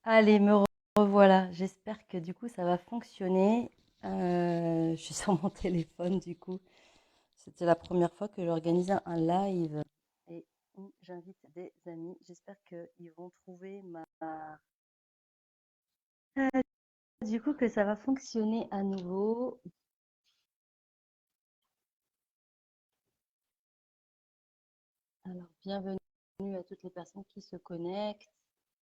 Allez, revoilà. J'espère que du coup ça va fonctionner. Je suis sur mon téléphone du coup. C'était la première fois que j'organisais un live et où j'invite des amis. J'espère qu'ils vont trouver du coup que ça va fonctionner à nouveau. Alors, bienvenue à toutes les personnes qui se connectent.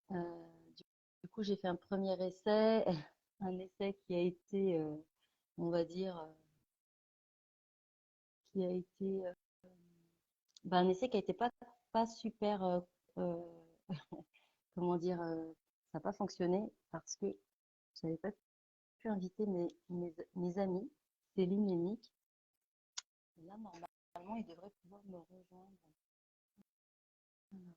Du coup, j'ai fait un premier essai, un essai qui a été, on va dire, qui a été un essai qui a été pas super, euh, comment dire, ça n'a pas fonctionné parce que je n'avais pas pu inviter mes amis, Céline et Nick. Et là, normalement, ils devraient pouvoir me rejoindre. Alors,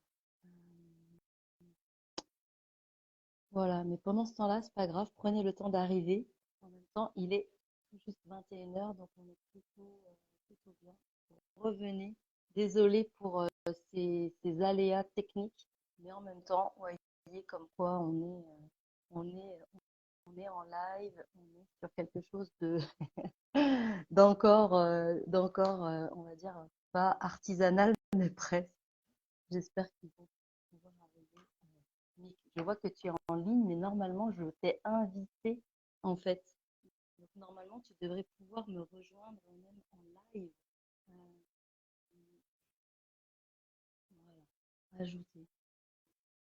voilà, mais pendant ce temps-là, c'est pas grave, prenez le temps d'arriver. En même temps, il est tout juste 21 h, donc on est plutôt bien. Revenez. Désolée pour ces aléas techniques, mais en même temps, vous voyez comme quoi on est, on est en live, on est sur quelque chose de d'encore, on va dire, pas artisanal, mais presque. J'espère qu'ils vont pouvoir arriver. Nick, je vois que tu es en ligne, mais normalement, je t'ai invité, en fait. Donc, normalement, tu devrais pouvoir me rejoindre même en live. Euh, voilà. Ajouter.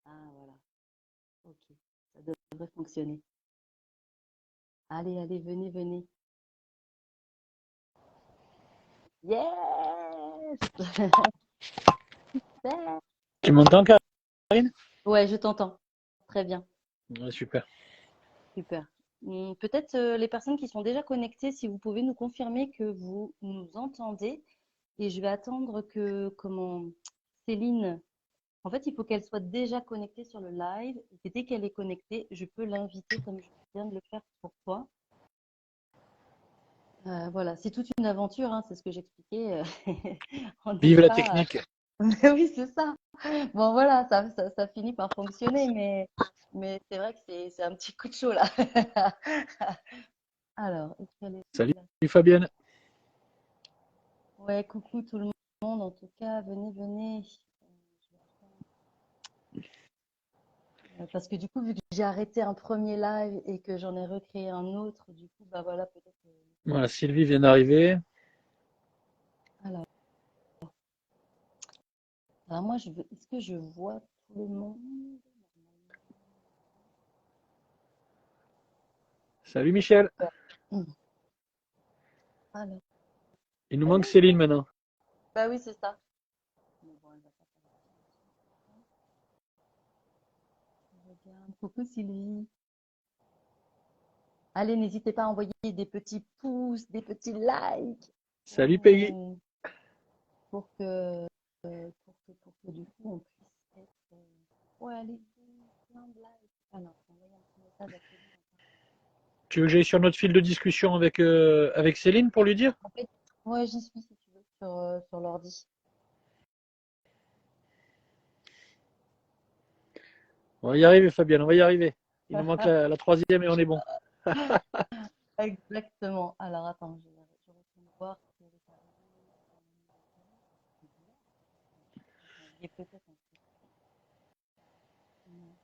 Ah, voilà. Ok. Ça devrait fonctionner. Allez, allez, venez, venez. Yes! Super. Tu m'entends, Karine? Ouais, je t'entends. Très bien. Ouais, super. Super. Peut-être les personnes qui sont déjà connectées, si vous pouvez nous confirmer que vous nous entendez. Et je vais attendre comment, Céline, en fait, il faut qu'elle soit déjà connectée sur le live. Et dès qu'elle est connectée, je peux l'inviter comme je viens de le faire pour toi. Voilà, c'est toute une aventure, hein, c'est ce que j'expliquais. On n'est Vive la pas. technique. Mais oui, c'est ça. Bon, voilà, ça finit par fonctionner, mais c'est vrai que c'est un petit coup de chaud là. Alors, est-ce qu'elle est Salut là? Fabienne. Ouais, coucou tout le monde. En tout cas, venez, venez. Je vais attendre. Parce que du coup, vu que j'ai arrêté un premier live et que j'en ai recréé un autre, du coup, bah voilà, peut-être que le son Voilà, est Sylvie vient d'arriver. alors, moi, est-ce que je vois tout le monde? Salut Michel. Hum. Alors, Il nous manque salut. Céline maintenant. Bah oui, c'est ça. Mais bon, elle va pas faire attention. Je regarde. Coucou Sylvie. Allez, n'hésitez pas à envoyer des petits pouces, des petits likes Salut Peggy. euh, pour que, pour que du coup on puisse être. Ouais, allez, plein de likes. Alors, envoyer un petit message à Céline. Tu veux que j'aille sur notre fil de discussion avec Céline pour lui dire? En fait, ouais, j'y suis si tu veux sur l'ordi. On va y arriver Fabienne, on va y arriver. Il nous manque la troisième et on est bon. Exactement. Alors attends, je retourne voir si elle est arrivée. Il y a peut-être un truc. Non.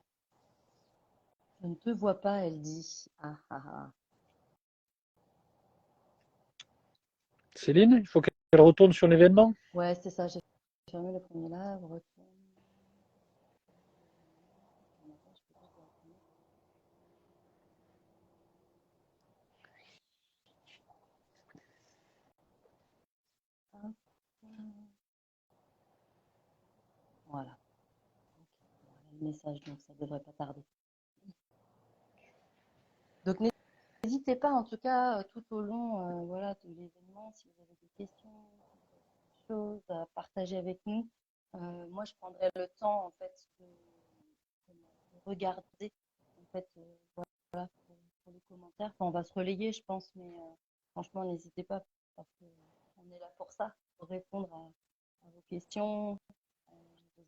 Je ne te vois pas, elle dit. Ah ah ah. Céline, il faut qu'elle retourne sur l'événement. Ouais, c'est ça, j'ai fermé le premier là, retourne. Attends, je peux pas directement. Hop. Voilà. Ok. Bon, elle a le message, donc ça devrait pas tarder. Donc n'hésitez pas, en tout cas, tout au long, voilà, de l'événement, si vous avez des questions, si vous avez des choses à partager avec nous, moi je prendrai le temps en fait de regarder en fait, voilà, pour les commentaires. Enfin, on va se relayer, je pense, mais franchement, n'hésitez pas parce qu'on est là pour ça, pour répondre à vos questions,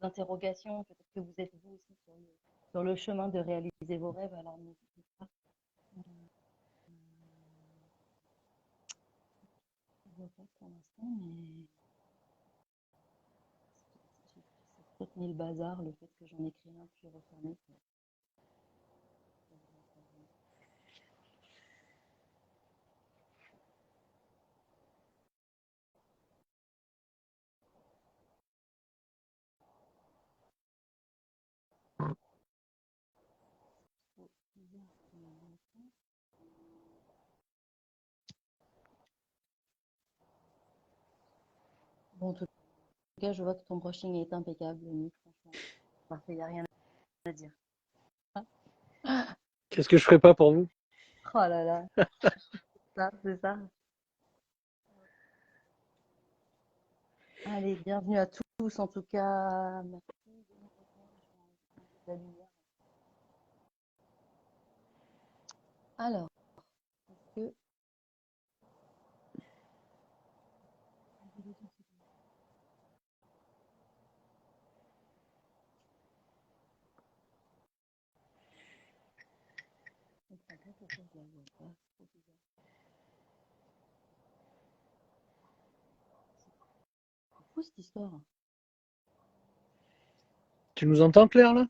interrogations, peut-être que vous êtes vous aussi sur le chemin de réaliser vos rêves, alors n'hésitez pas. Je ne vois pas pour l'instant, mais c'est peut-être mis le bazar, le fait que j'en ai créé un puis refermé. Bon, en tout cas, je vois que ton brushing est impeccable, Nick, franchement. Parfait, il n'y a rien à dire. Qu'est-ce que je ferais pas pour vous? Oh là là, ça, c'est ça. Allez, bienvenue à tous, en tout cas. Merci de nous rejoindre. Je vais enlever la lumière. Alors, est-ce que... Je comprends pas pourquoi je la vois pas. C'est trop bizarre. C'est fou cette histoire. Tu nous entends, Claire, là?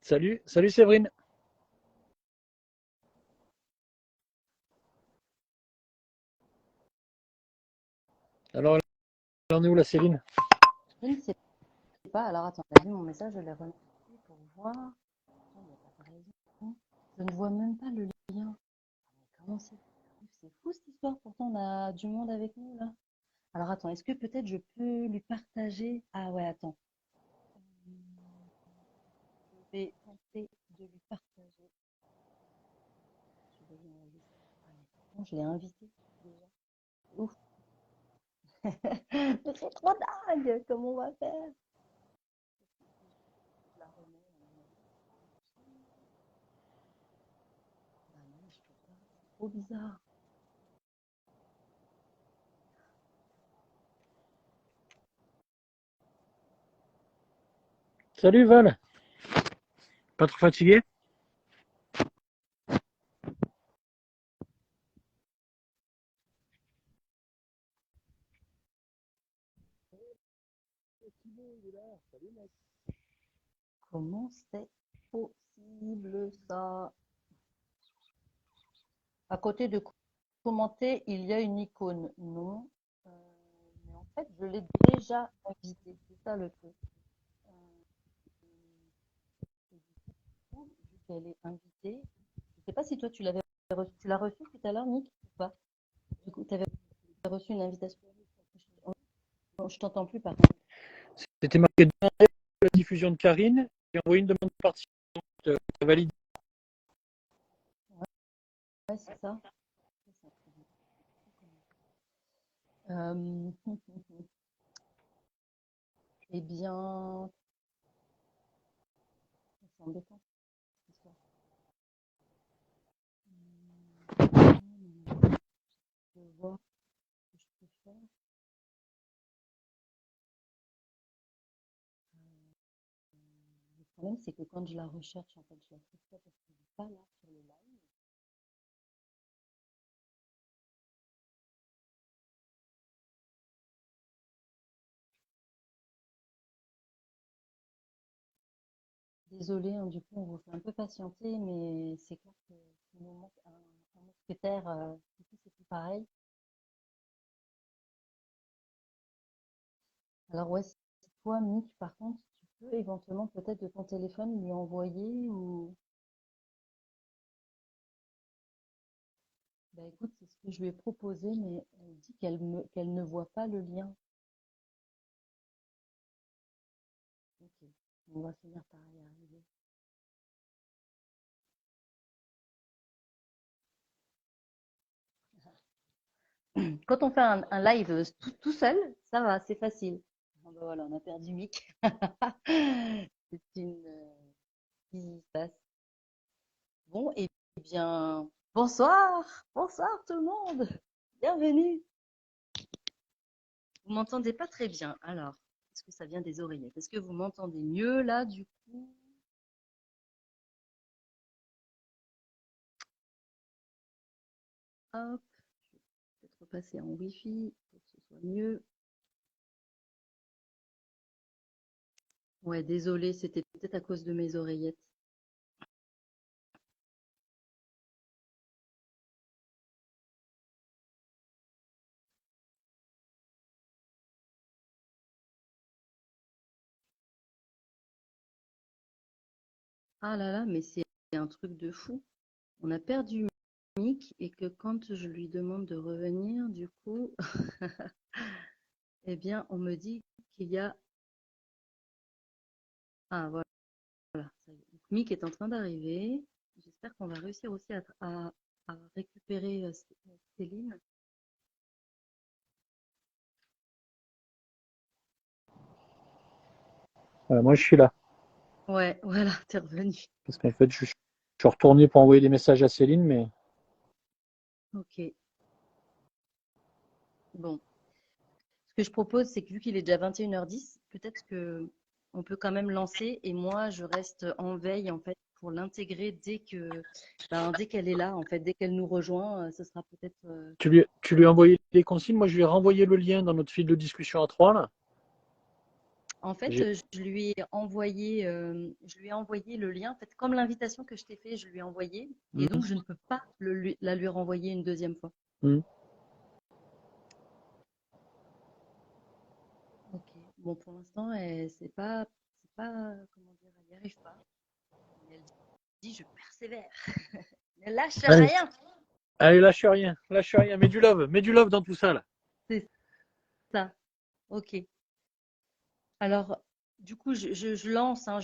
Salut, salut Séverine. Alors, elle en est où la Céline? Je ne sais pas. Alors attends, j'ai vu mon message, je l'ai remercié pour voir. Attends, il n'y a pas de raison. Je ne vois même pas le lien. Mais comment c'est fou cette histoire. Pourtant, on a du monde avec nous là. Alors attends, est-ce que peut-être je peux lui partager? Ah ouais, attends. Je vais tenter de lui partager. Je vais lui enregistrer. Ah, mais pourtant, je l'ai invité déjà. Ouf. Mais c'est trop dingue. Comment on va faire? Je la remets en invitation. Bah non, je peux pas. C'est trop bizarre. Salut Val. Pas trop fatigué? Comment c'est possible ça? À côté de commenter, il y a une icône. Non. Euh, mais en fait, je l'ai déjà invitée. C'est ça le truc. Euh, et du coup, vu qu'elle est invitée, je ne sais pas si toi tu l'as reçue tout à l'heure, Nick, ou pas? Du coup, tu avais reçu une invitation. Non, je t'entends plus par contre. C'était marqué dans la diffusion de Karine. J'ai envoyé une demande de participation. T'as validé. Ouais, c'est ça. Euh, eh bien, c'est embêtant cette histoire. Je vais voir ce que je peux faire. Le problème, c'est que quand je la recherche, en fait, je la trouve pas parce qu'elle n'est pas là sur le live. Désolée, hein, du coup, on vous fait un peu patienter, mais c'est clair que s'il nous manque un mousquetaire, du coup, c'est plus pareil. Alors, ouais, si toi, Mick, par contre, tu peux éventuellement peut-être de ton téléphone lui envoyer ou... Bah écoute, c'est ce que je lui ai proposé, mais elle dit qu'elle ne voit pas le lien. Ok, on va finir par y arriver. Quand on fait un live tout seul, ça va, c'est facile. Bon, bah voilà, on a perdu Mick. C'est une... qui se passe. Bon, et bien, bonsoir, bonsoir tout le monde. Bienvenue. Vous m'entendez pas très bien, alors. est-ce que ça vient des oreillettes? Est-ce que vous m'entendez mieux là, du coup? Hop, je vais peut-être repasser en Wi-Fi pour que ce soit mieux. Ouais, désolé, c'était peut-être à cause de mes oreillettes. Ah là là, mais c'est un truc de fou. On a perdu Mick et que quand je lui demande de revenir, du coup, eh bien, on me dit qu'il y a... Ah voilà, ça y est. Donc, Mick est en train d'arriver. J'espère qu'on va réussir aussi à récupérer Céline. Moi, je suis là. Ouais, voilà, t'es revenu. Parce qu'en fait, je suis retourné pour envoyer des messages à Céline, mais Ok, bon. Ce que je propose, c'est que vu qu'il est déjà 21h10, peut-être que on peut quand même lancer et moi, je reste en veille en fait pour l'intégrer dès qu'elle est là, en fait, dès qu'elle nous rejoint, ce sera peut-être. tu lui as envoyé les consignes. Moi, je lui ai renvoyé le lien dans notre fil de discussion à trois, là. En fait, J'ai- je lui ai envoyé le lien. En fait, comme l'invitation que je t'ai fait, je lui ai envoyé et Mhm. donc je ne peux pas la lui renvoyer une deuxième fois. Mhm. Ok. Bon, pour l'instant, c'est pas, comment dire, elle n'y arrive pas. Mais elle dit, je persévère. Ne lâche Allez, rien. allez, lâche rien, lâche rien. Mets du love dans tout ça, là. C'est ça. Ok. Alors, du coup, je lance, hein,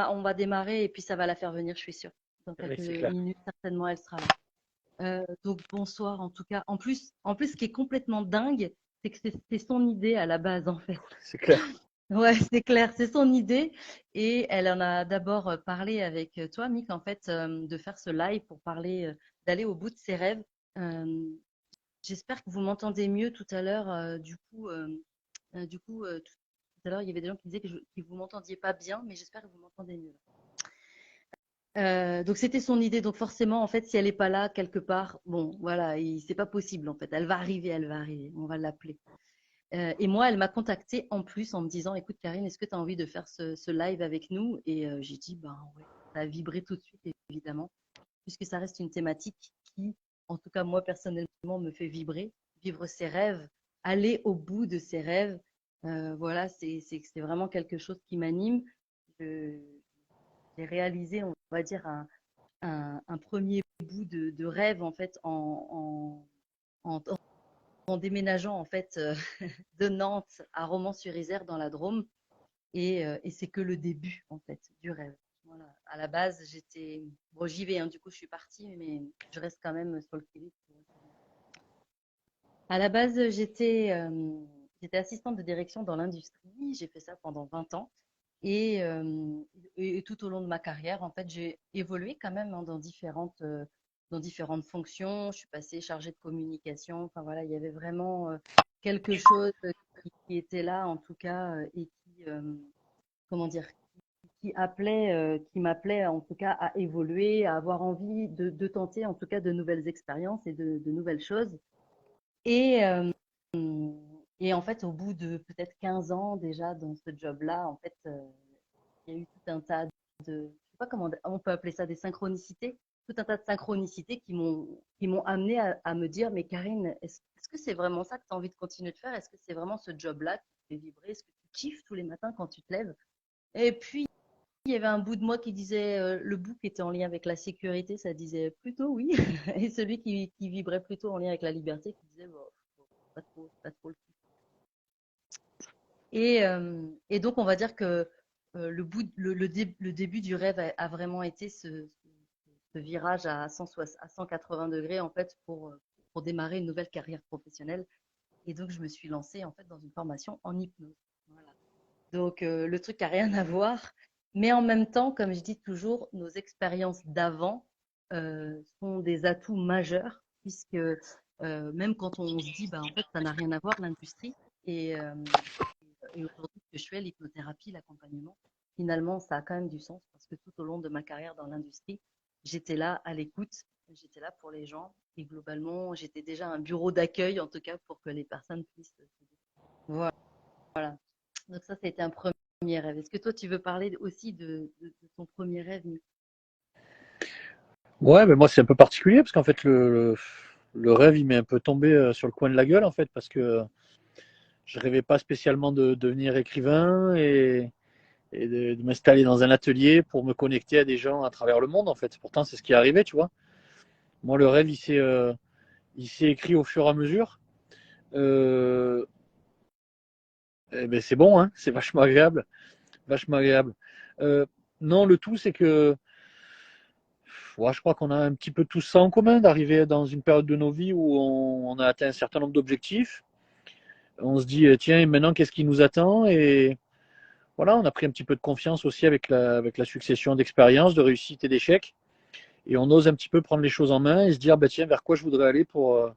on va démarrer et puis ça va la faire venir, je suis sûre. Dans Oui, quelques c'est clair. minutes, certainement, elle sera là. Donc, bonsoir en tout cas. En plus, ce qui est complètement dingue, c'est que c'est son idée à la base, en fait. C'est clair. Ouais, c'est clair, c'est son idée. Et elle en a d'abord parlé avec toi, Mick, en fait, de faire ce live pour parler, d'aller au bout de ses rêves. Euh, J'espère que vous m'entendez mieux tout à l'heure. Tout à l'heure, il y avait des gens qui disaient que vous m'entendiez pas bien, mais j'espère que vous m'entendez mieux. Donc c'était son idée. Donc forcément, en fait, si elle n'est pas là quelque part, bon, voilà, c'est pas possible en fait. Elle va arriver, elle va arriver. On va l'appeler. Et moi, elle m'a contactée en plus en me disant, écoute Karine, est-ce que tu as envie de faire ce live avec nous? Et j'ai dit, ben ouais, ça a vibré tout de suite évidemment, puisque ça reste une thématique qui, en tout cas moi personnellement, me fait vibrer, vivre ses rêves, aller au bout de ses rêves. Voilà, c'est vraiment quelque chose qui m'anime. Je- J'ai réalisé, on va dire, un premier bout de rêve en fait en, en déménageant en fait de Nantes à Romans-sur-Isère dans la Drôme et c'est que le début en fait du rêve. Voilà. À la base, bon, j'y vais, hein, du coup, je suis partie, mais je reste quand même sur le Québec. À la base, j'étais assistante de direction dans l'industrie. J'ai fait ça pendant 20 ans. Et tout au long de ma carrière, en fait, j'ai évolué quand même, hein, dans différentes fonctions. Je suis passée chargée de communication. Enfin voilà, il y avait vraiment quelque chose qui était là, en tout cas, et comment dire, qui m'appelait en tout cas à évoluer, à avoir envie de tenter en tout cas de nouvelles expériences et de nouvelles choses. Et, euh, et en fait, au bout de peut-être 15 ans déjà dans ce job-là, en fait, il y a eu tout un tas je sais pas comment on peut appeler ça des synchronicités, tout un tas de synchronicités qui m'ont amené à me dire, mais Karine, est-ce que c'est vraiment ça que tu as envie de continuer de faire? Est-ce que c'est vraiment ce job-là qui te fait vibrer? Est-ce que tu kiffes tous les matins quand tu te lèves? Et puis, il y avait un bout de moi qui disait, le bout qui était en lien avec la sécurité, ça disait plutôt oui. Et celui qui vibrait plutôt en lien avec la liberté, qui disait, bon, pas trop, pas trop le kiff. Et donc, on va dire que le début du rêve a vraiment été ce virage à 180 degrés, en fait, pour démarrer une nouvelle carrière professionnelle. Et donc, je me suis lancée, en fait, dans une formation en hypnose. Voilà. Donc, le truc n'a rien à voir. Mais en même temps, comme je dis toujours, nos expériences d'avant sont des atouts majeurs, puisque même quand on se dit, bah, en fait, ça n'a rien à voir, l'industrie, et, et aujourd'hui, ce que je fais, l'hypnothérapie, l'accompagnement, finalement, ça a quand même du sens parce que tout au long de ma carrière dans l'industrie, j'étais là à l'écoute, j'étais là pour les gens et globalement, j'étais déjà un bureau d'accueil, en tout cas, pour que les personnes puissent Voilà. Donc ça, c'était un premier rêve. Est-ce que toi, tu veux parler aussi de ton premier rêve, Nick? Ouais, mais moi c'est un peu particulier parce qu'en fait le rêve il m'est un peu tombé sur le coin de la gueule en fait parce que je rêvais pas spécialement de devenir écrivain et de m'installer dans un atelier pour me connecter à des gens à travers le monde en fait. Pourtant c'est ce qui est arrivé, tu vois. Moi le rêve il s'est écrit au fur et à mesure. Euh, eh ben c'est bon, hein, c'est vachement agréable, vachement agréable. Euh, non, le tout c'est que ouais, je crois qu'on a un petit peu tout ça en commun, d'arriver dans une période de nos vies où on a atteint un certain nombre d'objectifs. On se dit, tiens, et maintenant, qu'est-ce qui nous attend? Et voilà, on a pris un petit peu de confiance aussi avec la succession d'expériences, de réussites et d'échecs. Et on ose un petit peu prendre les choses en main et se dire, bah, tiens, vers quoi je voudrais aller pour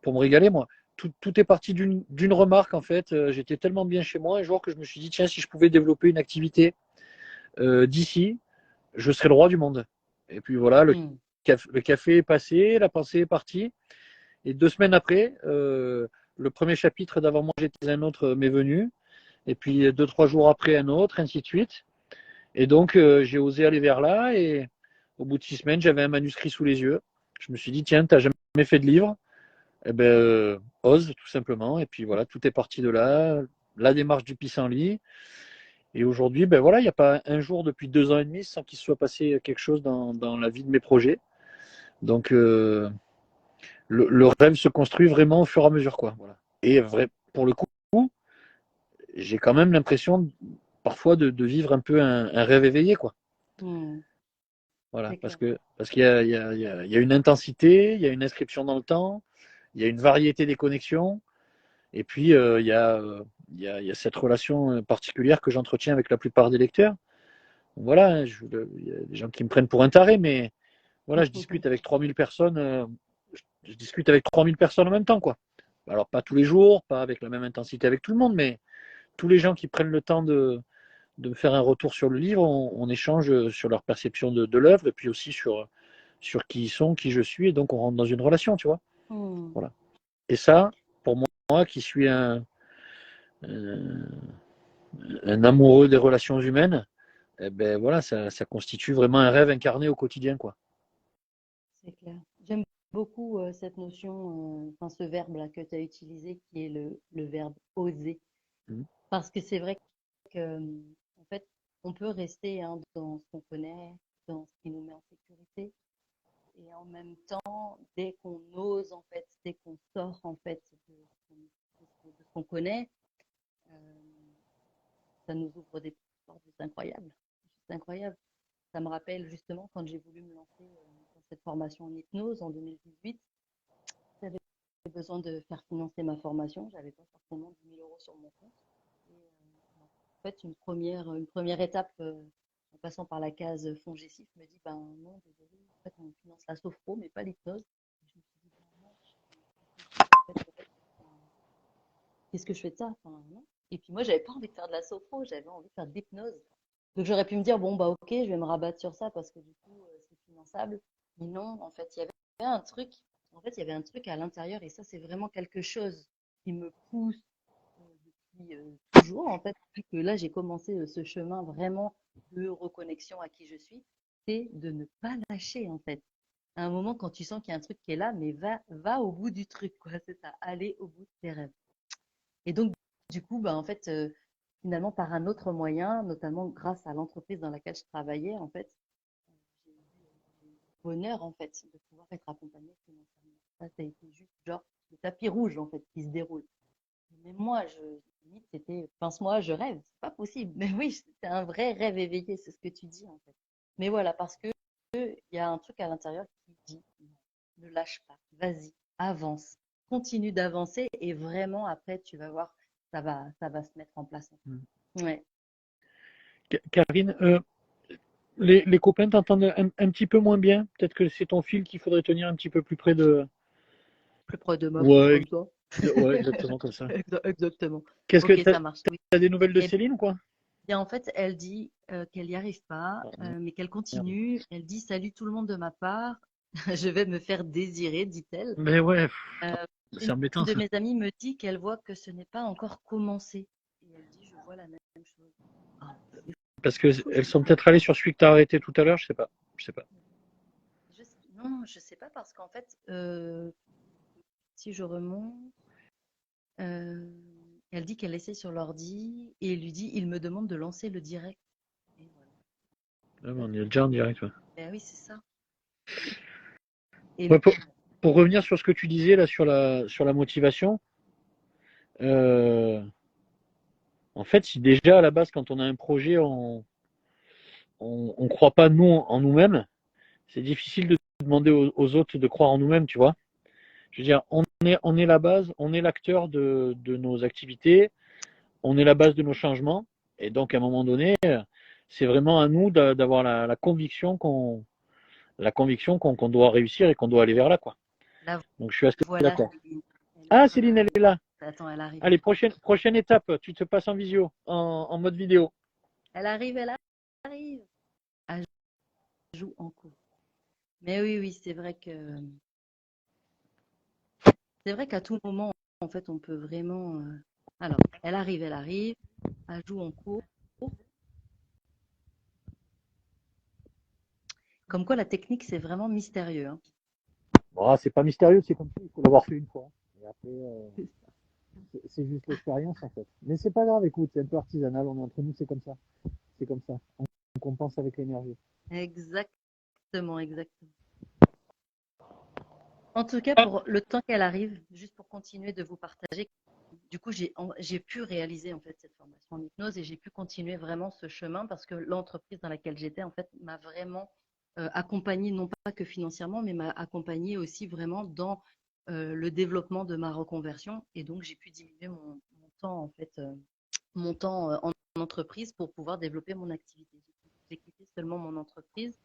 me régaler, moi. Tout est parti d'une remarque, en fait. J'étais tellement bien chez moi un jour que je me suis dit, tiens, si je pouvais développer une activité d'ici, je serais le roi du monde. Et puis voilà, Hmm. le café est passé, la pensée est partie. Et 2 semaines après, le premier chapitre d'Avant moi j'étais un autre m'est venu. Et puis 2, 3 jours après, un autre, ainsi de suite. Et donc, j'ai osé aller vers là. Et au bout de 6 semaines, j'avais un manuscrit sous les yeux. Je me suis dit, tiens, t'as jamais fait de livre? Eh ben, ose, tout simplement. Et puis voilà, tout est parti de là. La démarche du pissenlit. Et aujourd'hui, ben voilà, il n'y a pas un jour depuis 2 ans et demi sans qu'il se soit passé quelque chose dans la vie de mes projets. Donc, le rêve se construit vraiment au fur et à mesure, quoi. Voilà. Et vrai, pour le coup, j'ai quand même l'impression parfois de vivre un peu un rêve éveillé, quoi. Hmm. Voilà, C'est clair. parce qu'il y a une intensité, il y a une inscription dans le temps, il y a une variété des connexions, et puis il y a cette relation particulière que j'entretiens avec la plupart des lecteurs. Voilà, hein, il y a des gens qui me prennent pour un taré, mais voilà, je discute avec 3000 personnes, je discute avec 3000 personnes en même temps, quoi. Alors pas tous les jours, pas avec la même intensité avec tout le monde, mais tous les gens qui prennent le temps de me faire un retour sur le livre, on échange sur leur perception de l'œuvre et puis aussi sur qui ils sont, qui je suis, et donc on rentre dans une relation, tu vois. Hmm. Voilà. Et ça, pour moi qui suis un, un amoureux des relations humaines, eh ben voilà, ça constitue vraiment un rêve incarné au quotidien, quoi. C'est clair. J'aime beaucoup cette notion, enfin ce verbe-là que tu as utilisé, qui est le verbe oser. Mm. Parce que c'est vrai que, en fait, on peut rester hein, dans ce qu'on connaît, dans ce qui nous met en sécurité. Et en même temps, dès qu'on ose, en fait, dès qu'on sort, en fait, de ce qu'on connaît, euh, ça nous ouvre des portes juste incroyables. Juste incroyables. Ça me rappelle justement quand j'ai voulu me lancer dans cette formation en hypnose en 2018. J'avais besoin de faire financer ma formation. J'avais pas forcément 10 000 euros sur mon compte. Et, en fait, une première étape en passant par la case fonds GESIF me dit ben non, désolé, en fait, on finance la sophro, mais pas l'hypnose. Et je me suis dit, ben non, en fait, qu'est-ce que je fais de ça enfin, non. Et puis moi, j'avais pas envie de faire de la sophro, j'avais envie de faire de l'hypnose. Donc j'aurais pu me dire, bon, bah ok, je vais me rabattre sur ça parce que du coup, c'est finançable. Mais non, en fait, il y avait un truc, en fait, il y avait un truc à l'intérieur et ça, c'est vraiment quelque chose qui me pousse depuis toujours, en fait, depuis que là, j'ai commencé ce chemin vraiment de reconnexion à qui je suis, c'est de ne pas lâcher, en fait. À un moment, quand tu sens qu'il y a un truc qui est là, mais va au bout du truc, quoi, c'est ça, aller au bout de tes rêves. Et donc, du coup, bah, en fait, finalement, par un autre moyen, notamment grâce à l'entreprise dans laquelle je travaillais, en fait, j'ai eu le bonheur, en fait, de pouvoir être accompagnée financièrement. Ça a été juste genre le tapis rouge, en fait, qui se déroule. Mais moi, limite, c'était, pince-moi, je rêve, c'est pas possible. Mais oui, c'est un vrai rêve éveillé, c'est ce que tu dis, en fait. Mais voilà, parce que il y a un truc à l'intérieur qui dit, non, ne lâche pas, vas-y, avance, continue d'avancer et vraiment, après, tu vas voir, ça va se mettre en place. Mm. Ouais, Karine, les copains t'entendent un petit peu moins bien. Peut-être que c'est ton fil qu'il faudrait tenir un petit peu plus près de. plus proche de ma bouche, Ouais, comme ça. Ouais, exactement comme ça. Exactement. Qu'est-ce que Ok, t'as, ça marche. Oui. t'as des nouvelles de Et Céline ou quoi? bien, en fait, elle dit qu'elle n'y arrive pas, Ah, mais qu'elle merde. continue. Elle dit: Salut tout le monde de ma part, je vais me faire désirer, dit-elle. Mais ouais, Euh, c'est une embêtant de ça. mes amies me dit qu'elle voit que ce n'est pas encore commencé. Et elle dit: Je vois la même chose. Ah, c'est Parce que fou, elles sont peut-être allées sur celui que t'as arrêté tout à l'heure, je sais pas. Je sais pas. non, je sais pas parce qu'en fait, si je remonte, euh, elle dit qu'elle essaie sur l'ordi et il lui dit: Il me demande de lancer le direct. Et voilà. Ah, mais on est déjà en direct. Ouais. Ben oui, c'est ça. Et Ouais, pour revenir sur ce que tu disais là sur la motivation, euh, en fait, si déjà à la base, quand on a un projet, on croit pas nous en nous-mêmes, c'est difficile de demander aux autres de croire en nous-mêmes, tu vois. Je veux dire, on est la base, on est l'acteur de nos activités, on est la base de nos changements, et donc à un moment donné, c'est vraiment à nous d'avoir la conviction qu'on doit réussir et qu'on doit aller vers là, quoi. la Donc je suis assez voilà, d'accord. Céline. Elle est Ah, en train Céline, elle est d'arriver. là. Attends, elle arrive. Allez, prochaine étape, tu te passes en visio, en mode vidéo. Elle arrive, elle arrive. Elle joue en cours. Mais oui, oui, c'est vrai qu'à tout moment, en fait, on peut vraiment. Alors, elle arrive. Elle joue en cours. Comme quoi, la technique, c'est vraiment mystérieux, hein. Bon, c'est pas mystérieux, c'est comme ça, il faut l'avoir fait une fois. Et après, c'est juste l'expérience en fait. Mais c'est pas grave, écoute, c'est un peu artisanal, on est entre nous, c'est comme ça. C'est comme ça. On compense avec l'énergie. Exactement, exactement. En tout cas, pour le temps qu'elle arrive, juste pour continuer de vous partager, du coup, j'ai pu réaliser en fait cette formation en hypnose et j'ai pu continuer vraiment ce chemin parce que l'entreprise dans laquelle j'étais en fait m'a vraiment accompagnée, non pas que financièrement, mais m'a accompagnée aussi vraiment dans le développement de ma reconversion et donc j'ai pu diminuer mon temps en fait, mon temps en entreprise pour pouvoir développer mon activité. J'ai quitté seulement mon entreprise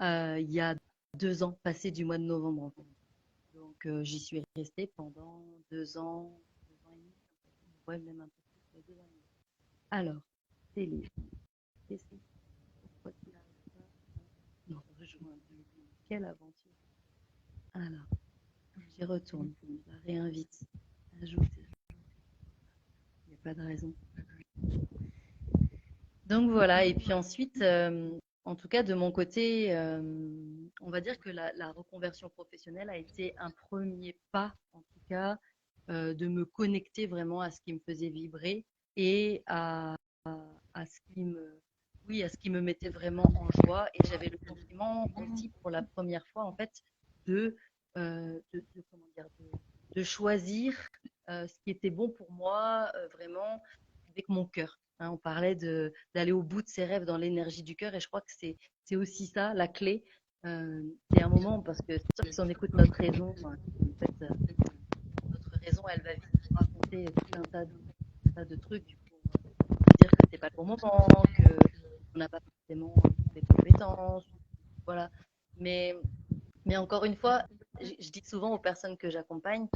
il y a 2 ans, passé du mois de novembre en fait. Donc, j'y suis restée pendant 2 ans et demi, ouais, même un peu plus, 2 ans et demi. Alors, Céline, qu'est-ce qui, pourquoi tu n'arrives pas à nous rejoindre? Quelle aventure! Alors, j'y retourne, je la réinvite, ajouter, il n'y a pas de raison. Donc voilà, et puis ensuite, en tout cas de mon côté, on va dire que la reconversion professionnelle a été un premier pas, en tout cas, de me connecter vraiment à ce qui me faisait vibrer et à ce qui me, oui, à ce qui me mettait vraiment en joie. Et j'avais le sentiment aussi pour la première fois, en fait, comment dire, de choisir ce qui était bon pour moi, vraiment avec mon cœur. Hein. On parlait d'aller au bout de ses rêves dans l'énergie du cœur et je crois que c'est aussi ça la clé. C'est un moment parce que c'est sûr que si on écoute notre raison, en fait, notre raison, elle va vite nous raconter tout un tas de trucs pour nous dire que c'est pas le bon moment, que on n'a pas forcément les compétences, voilà. Mais, mais encore une fois, je dis souvent aux personnes que j'accompagne,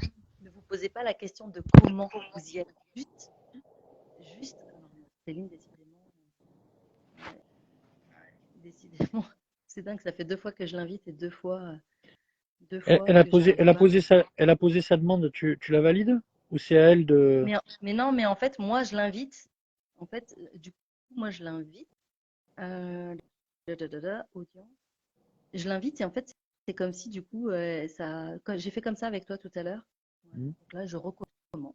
ne vous posez pas la question de comment vous y êtes. Juste, alors, Céline, décidément, c'est dingue, ça fait 2 fois que je l'invite et deux fois que j'arrive pas. Elle a posé sa demande, tu la valides? Ou c'est à elle de. Mais non, mais en fait, moi, je l'invite. En fait, du coup, moi, je l'invite. Euh, audience. Je l'invite et en fait, c'est comme si du coup, j'ai fait comme ça avec toi tout à l'heure. Voilà. Hmm. Donc là, je recommence.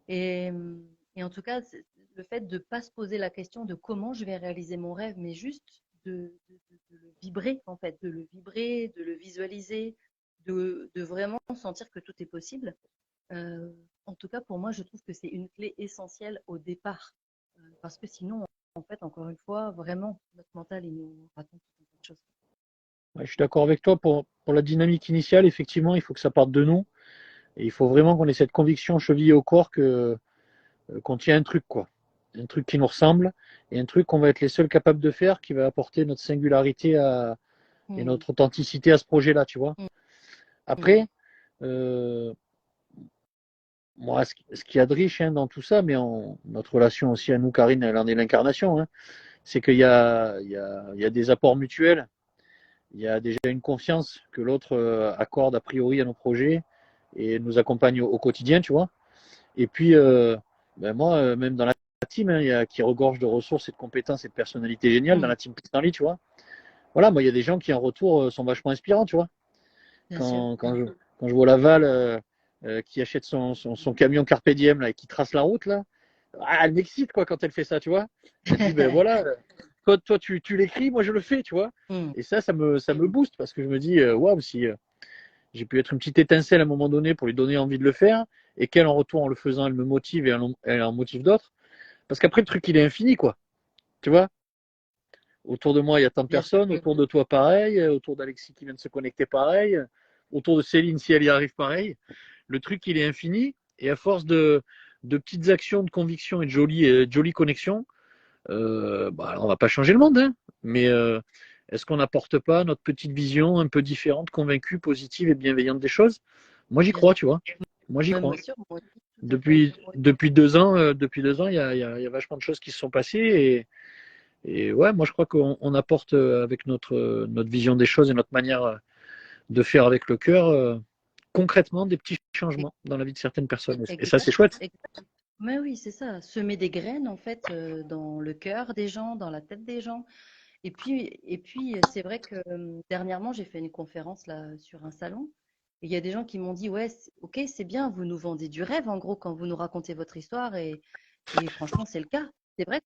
Et, et en tout cas, le fait de ne pas se poser la question de comment je vais réaliser mon rêve, mais juste de le vibrer, en fait, de le vibrer, de le visualiser, de vraiment sentir que tout est possible. Euh, En tout cas, pour moi, je trouve que c'est une clé essentielle au départ. Parce que sinon, en fait, encore une fois, vraiment, notre mental, il nous raconte tout un tas de choses. Ouais, je suis d'accord avec toi pour la dynamique initiale, effectivement, il faut que ça parte de nous. Et il faut vraiment qu'on ait cette conviction chevillée au corps que qu'on tient un truc, quoi. Un truc qui nous ressemble et un truc qu'on va être les seuls capables de faire qui va apporter notre singularité et Mm, notre authenticité à ce projet-là, tu vois. mm, Mm. Après, euh, moi, ce qu'il y a de riche hein, dans tout ça, mais notre relation aussi à nous, Karine, elle en est l'incarnation, hein, c'est qu'il y a des apports mutuels, il y a déjà une confiance que l'autre accorde a priori à nos projets et nous accompagne au quotidien, tu vois. Et puis, ben moi, même dans la team, hein, qui regorge de ressources et de compétences et de personnalités géniales, dans Mm. la team Pissenlit, tu vois. Voilà, moi, il y a des gens qui, en retour, sont vachement inspirants, tu vois. Bien sûr. Quand je vois Laval qui achète son camion Carpe Diem là, et qui trace la route, là, elle m'excite, quoi, quand elle fait ça, tu vois. Je me dis, ben voilà, toi tu l'écris, moi, je le fais, tu vois. Mm. Et ça me booste parce que je me dis, waouh, si j'ai pu être une petite étincelle à un moment donné pour lui donner envie de le faire, et qu'elle, en retour, en le faisant, elle me motive et elle en motive d'autres. Parce qu'après, le truc, il est infini, quoi. Tu vois, autour de moi, il y a tant de Bien sûr. personnes, autour de toi, pareil, autour d'Alexis qui vient de se connecter, pareil, autour de Céline, si elle y arrive, pareil. Le truc, il est infini, et à force de petites actions, de conviction et de jolies connexions, bah, on va pas changer le monde, hein, mais est-ce qu'on n'apporte pas notre petite vision un peu différente, convaincue, positive et bienveillante des choses? Moi, j'y Bien crois, sûr. tu vois. Moi, j'y Bien crois. sûr, moi aussi, tout à fait. Depuis 2 ans, il y a vachement de choses qui se sont passées et ouais, moi je crois qu'on apporte avec notre vision des choses et notre manière de faire avec le cœur concrètement des petits changements dans la vie de certaines personnes. Et ça, c'est Exact, chouette. exact. Mais oui, c'est ça. Semer des graines, en fait, dans le cœur des gens, dans la tête des gens. Et puis, c'est vrai que dernièrement, j'ai fait une conférence là sur un salon. Et il y a des gens qui m'ont dit, ouais, ok, c'est bien, vous nous vendez du rêve, en gros, quand vous nous racontez votre histoire. Et franchement, c'est le cas. C'est vrai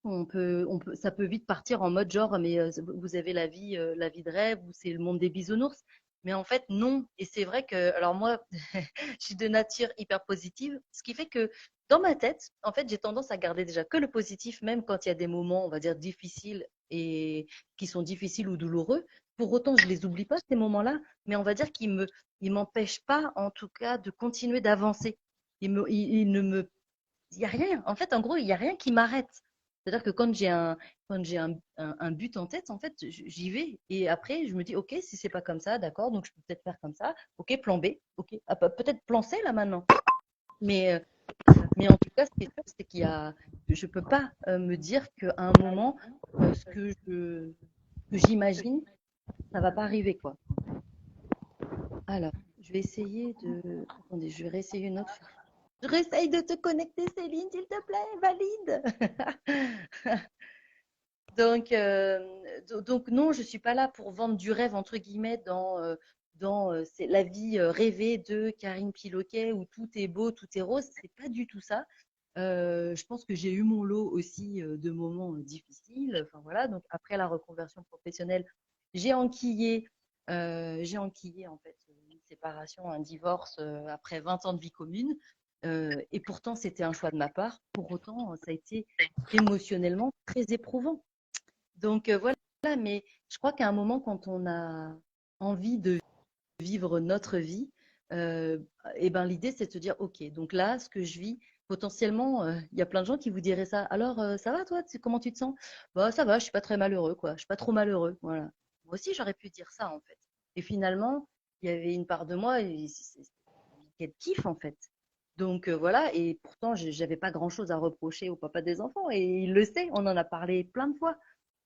ça peut vite partir en mode genre, mais vous avez la vie de rêve, ou c'est le monde des bisounours. Mais en fait, non. Et c'est vrai que, alors moi, je suis de nature hyper positive, ce qui fait que dans ma tête, en fait, j'ai tendance à garder déjà que le positif, même quand il y a des moments, on va dire, difficiles et qui sont difficiles ou douloureux. Pour autant, je les oublie pas, ces moments-là, mais on va dire ils m'empêchent pas, en tout cas, de continuer d'avancer. Ils ne me, il y a rien. En fait, en gros, il y a rien qui m'arrête. C'est-à-dire que quand j'ai un but en tête, en fait, j'y vais. Et après, je me dis, OK, si c'est pas comme ça, d'accord, donc je peux peut-être faire comme ça. OK, plan B. OK, ah, peut-être plan C là maintenant. Mais, euh, mais en tout cas, ce qui est sûr, c'est je peux pas me dire qu'à un moment, ce que j'imagine, ça va pas arriver, quoi. Alors, je vais essayer de, attendez, je vais réessayer une autre fois. Je réessaye de te connecter, Céline, s'il te plaît, valide. Donc non, je suis pas là pour vendre du rêve entre guillemets c'est la vie rêvée de Karine Piloquet où tout est beau, tout est rose. C'est pas du tout ça. Je pense que j'ai eu mon lot aussi de moments difficiles. Enfin voilà. Donc après la reconversion professionnelle, j'ai enquillé, j'ai enquillé en fait une séparation, un divorce après 20 ans de vie commune. Et pourtant c'était un choix de ma part. Pour autant, ça a été émotionnellement très éprouvant. Donc voilà, mais je crois qu'à un moment, quand on a envie de vivre notre vie, euh, et ben l'idée c'est de se dire, ok, donc là, ce que je vis, potentiellement, il y a plein de gens qui vous diraient ça. Alors, ça va toi? Comment tu te sens? Bah ça va, je suis pas très malheureux, quoi. Je suis pas trop malheureux, voilà. Moi aussi, j'aurais pu dire ça en fait. Et finalement, il y avait une part de moi, et quel kiff en fait. Donc voilà, et pourtant, j'avais pas grand-chose à reprocher au papa des enfants, et il le sait, on en a parlé plein de fois.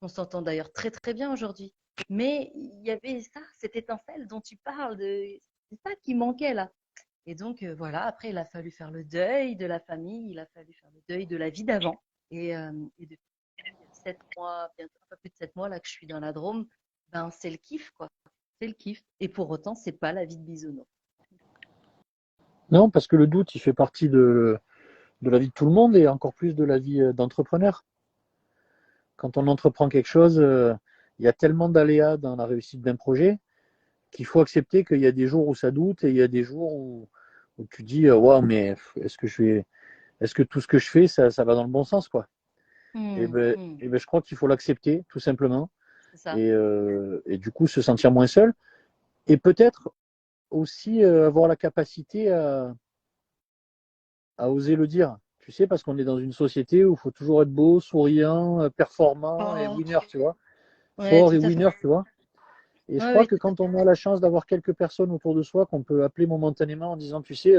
On s'entend d'ailleurs très très bien aujourd'hui. Mais il y avait ça, cette étincelle dont tu parles, c'est ça qui manquait là. Et donc voilà, après il a fallu faire le deuil de la famille, il a fallu faire le deuil de la vie d'avant. Et depuis 7 mois, bientôt un peu plus de 7 mois là que je suis dans la Drôme, ben c'est le kiff quoi. C'est le kiff. Et pour autant, c'est pas la vie de bisounours. Non, parce que le doute, il fait partie de la vie de tout le monde et encore plus de la vie d'entrepreneur. Quand on entreprend quelque chose, il y a tellement d'aléas dans la réussite d'un projet qu'il faut accepter qu'il y a des jours où ça doute et il y a des jours où tu dis waouh, mais est-ce que tout ce que je fais, ça va dans le bon sens, quoi. Et ben, je crois qu'il faut l'accepter, tout simplement, C'est ça. et du coup se sentir moins seul et peut-être aussi avoir la capacité à oser le dire. Tu sais, parce qu'on est dans une société où il faut toujours être beau, souriant, performant et Oh, winner, tu vois. ouais, Fort et tout à fait. winner, tu vois. Et je Oui, crois oui, que tout à quand on a la chance d'avoir quelques personnes autour de soi qu'on peut appeler momentanément en disant, tu sais,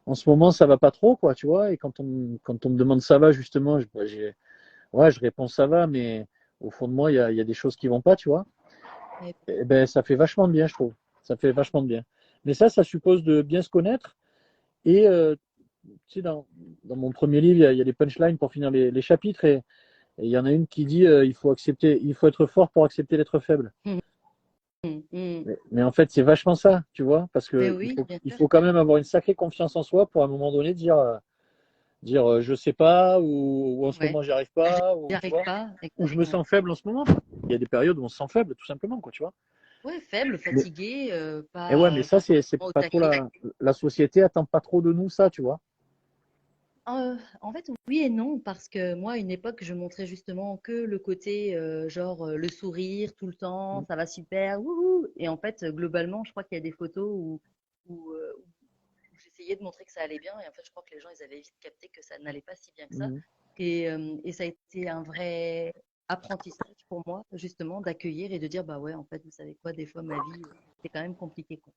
en ce moment, ça va pas trop, quoi, tu vois. Et quand on me demande ça va, justement, ouais, je réponds ça va, mais au fond de moi, il y a des choses qui vont pas, tu vois. fait. Eh ben, ça fait vachement de bien, je trouve. Ça fait vachement de bien. Mais ça suppose de bien se connaître. Et tu sais, dans mon premier livre, il y a des punchlines pour finir les chapitres. Et il y en a une qui dit il faut être fort pour accepter d'être faible. Mhm, mhm. Mais en fait, c'est vachement ça, tu vois, parce Mais que oui, bien il sûr. faut quand même avoir une sacrée confiance en soi pour à un moment donné dire je sais pas, ou en ce Ouais. moment j'y arrive pas, J'y ou tu arrive vois, pas, ou je me exactement. sens faible en ce moment. Il y a des périodes où on se sent faible, tout simplement, quoi, tu vois. Ouais, faible, Mais, fatigué, et ouais, mais ça, pas c'est forcément au pas trop taquet. la société attend pas trop de nous, ça, tu vois. En fait, oui et non, parce que moi, à une époque, je montrais justement que le côté, genre, le sourire tout le temps, ça va super, wouhou. Et en fait, globalement, je crois qu'il y a des photos où j'essayais de montrer que ça allait bien. Et en fait, je crois que les gens, ils avaient vite capté que ça n'allait pas si bien que ça. Mhm. Et ça a été un vrai apprentissage pour moi, justement, d'accueillir et de dire, bah ouais, en fait, vous savez quoi, des fois, ma vie, c'est quand même compliqué, quoi.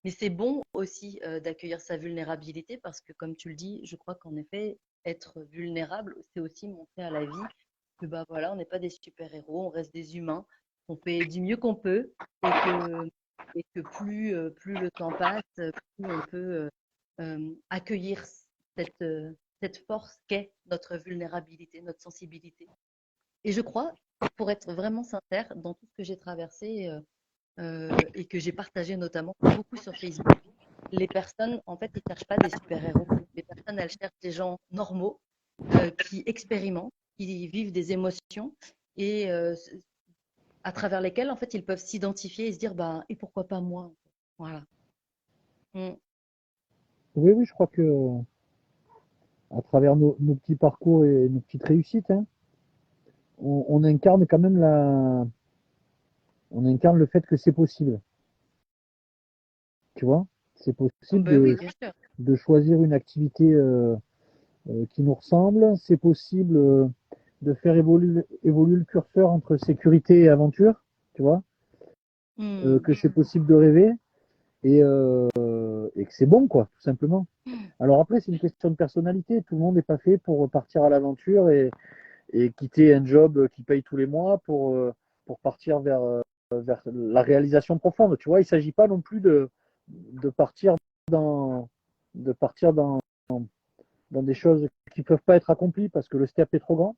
Mais c'est bon aussi d'accueillir sa vulnérabilité parce que, comme tu le dis, je crois qu'en effet, être vulnérable, c'est aussi montrer à la vie que bah voilà, on n'est pas des super-héros, on reste des humains, on fait du mieux qu'on peut et que plus le temps passe, plus on peut accueillir cette force qu'est notre vulnérabilité, notre sensibilité. Et je crois, pour être vraiment sincère, dans tout ce que j'ai traversé et que j'ai partagé notamment beaucoup sur Facebook, les personnes, en fait, ils ne cherchent pas des super-héros. Les personnes, elles cherchent des gens normaux qui expérimentent, qui vivent des émotions et à travers lesquelles, en fait, ils peuvent s'identifier et se dire, bah, et pourquoi pas moi? Voilà. Mm. Oui, oui, je crois que à travers nos petits parcours et nos petites réussites, hein, on incarne quand même on incarne le fait que c'est possible, tu vois. C'est possible Ben oui, bien sûr. de choisir une activité qui nous ressemble. C'est possible de faire évoluer le curseur entre sécurité et aventure, tu vois. Mm. Que c'est possible de rêver et que c'est bon, quoi, tout simplement. Alors après, c'est une question de personnalité. Tout le monde n'est pas fait pour partir à l'aventure et quitter un job qui paye tous les mois pour partir vers la réalisation profonde. Tu vois, il ne s'agit pas non plus de partir dans, de partir dans des choses qui ne peuvent pas être accomplies parce que le step est trop grand.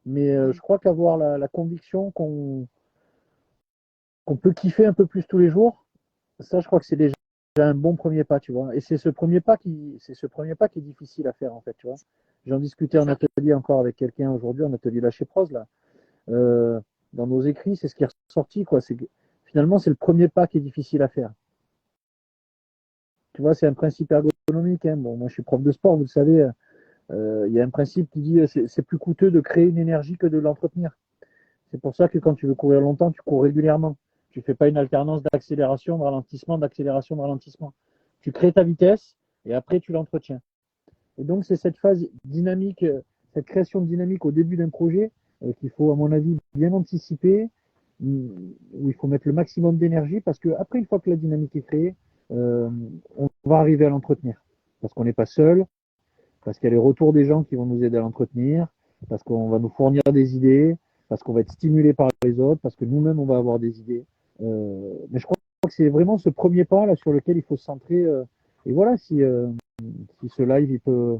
Mais je Mm. crois qu'avoir la conviction qu'on peut kiffer un peu plus tous les jours, ça, je crois que c'est déjà un bon premier pas, tu vois. Et c'est ce premier pas qui est difficile à faire, en fait, tu vois. J'en discutais C'est en ça. atelier encore avec quelqu'un aujourd'hui, en atelier lâcher prose, là. Euh, dans nos écrits, c'est ce qui est ressorti, quoi. C'est que, finalement, c'est le premier pas qui est difficile à faire. Tu vois, c'est un principe ergonomique, hein. Bon, moi, je suis prof de sport, vous le savez. Il y a un principe qui dit c'est plus coûteux de créer une énergie que de l'entretenir. C'est pour ça que quand tu veux courir longtemps, tu cours régulièrement. Tu ne fais pas une alternance d'accélération, de ralentissement, d'accélération, de ralentissement. Tu crées ta vitesse et après tu l'entretiens. Et donc c'est cette phase dynamique, cette création de dynamique au début d'un projet qu'il faut, à mon avis, bien anticiper, où il faut mettre le maximum d'énergie parce que après, une fois que la dynamique est créée, euh, on va arriver à l'entretenir. Parce qu'on n'est pas seul, parce qu'il y a les retours des gens qui vont nous aider à l'entretenir, parce qu'on va nous fournir des idées, parce qu'on va être stimulé par les autres, parce que nous-mêmes, on va avoir des idées. Mais je crois que c'est vraiment ce premier pas là sur lequel il faut se centrer. Et voilà, si ce live il peut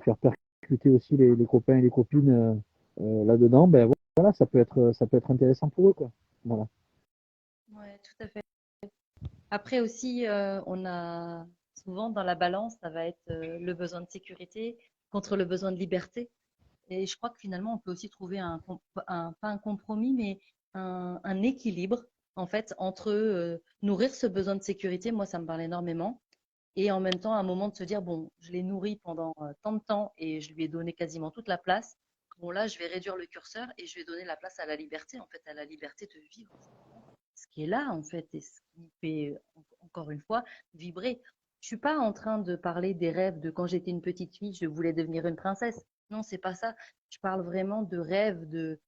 faire percuter aussi les copains et les copines là-dedans, ben voilà, ça peut être intéressant pour eux, quoi. Voilà. Ouais, tout à fait. Après aussi, on a souvent dans la balance, ça va être le besoin de sécurité contre le besoin de liberté. Et je crois que finalement, on peut aussi trouver pas un compromis, mais un équilibre, en fait, entre nourrir ce besoin de sécurité, moi, ça me parle énormément, et en même temps, un moment de se dire, bon, je l'ai nourri pendant tant de temps et je lui ai donné quasiment toute la place. Bon, là, je vais réduire le curseur et je vais donner la place à la liberté, en fait, à la liberté de vivre ce qui est là, en fait, et ce qui fait, encore une fois, vibrer. Je suis pas en train de parler des rêves de quand j'étais une petite fille, je voulais devenir une princesse. Non, c'est pas ça. Je parle vraiment de rêves, de,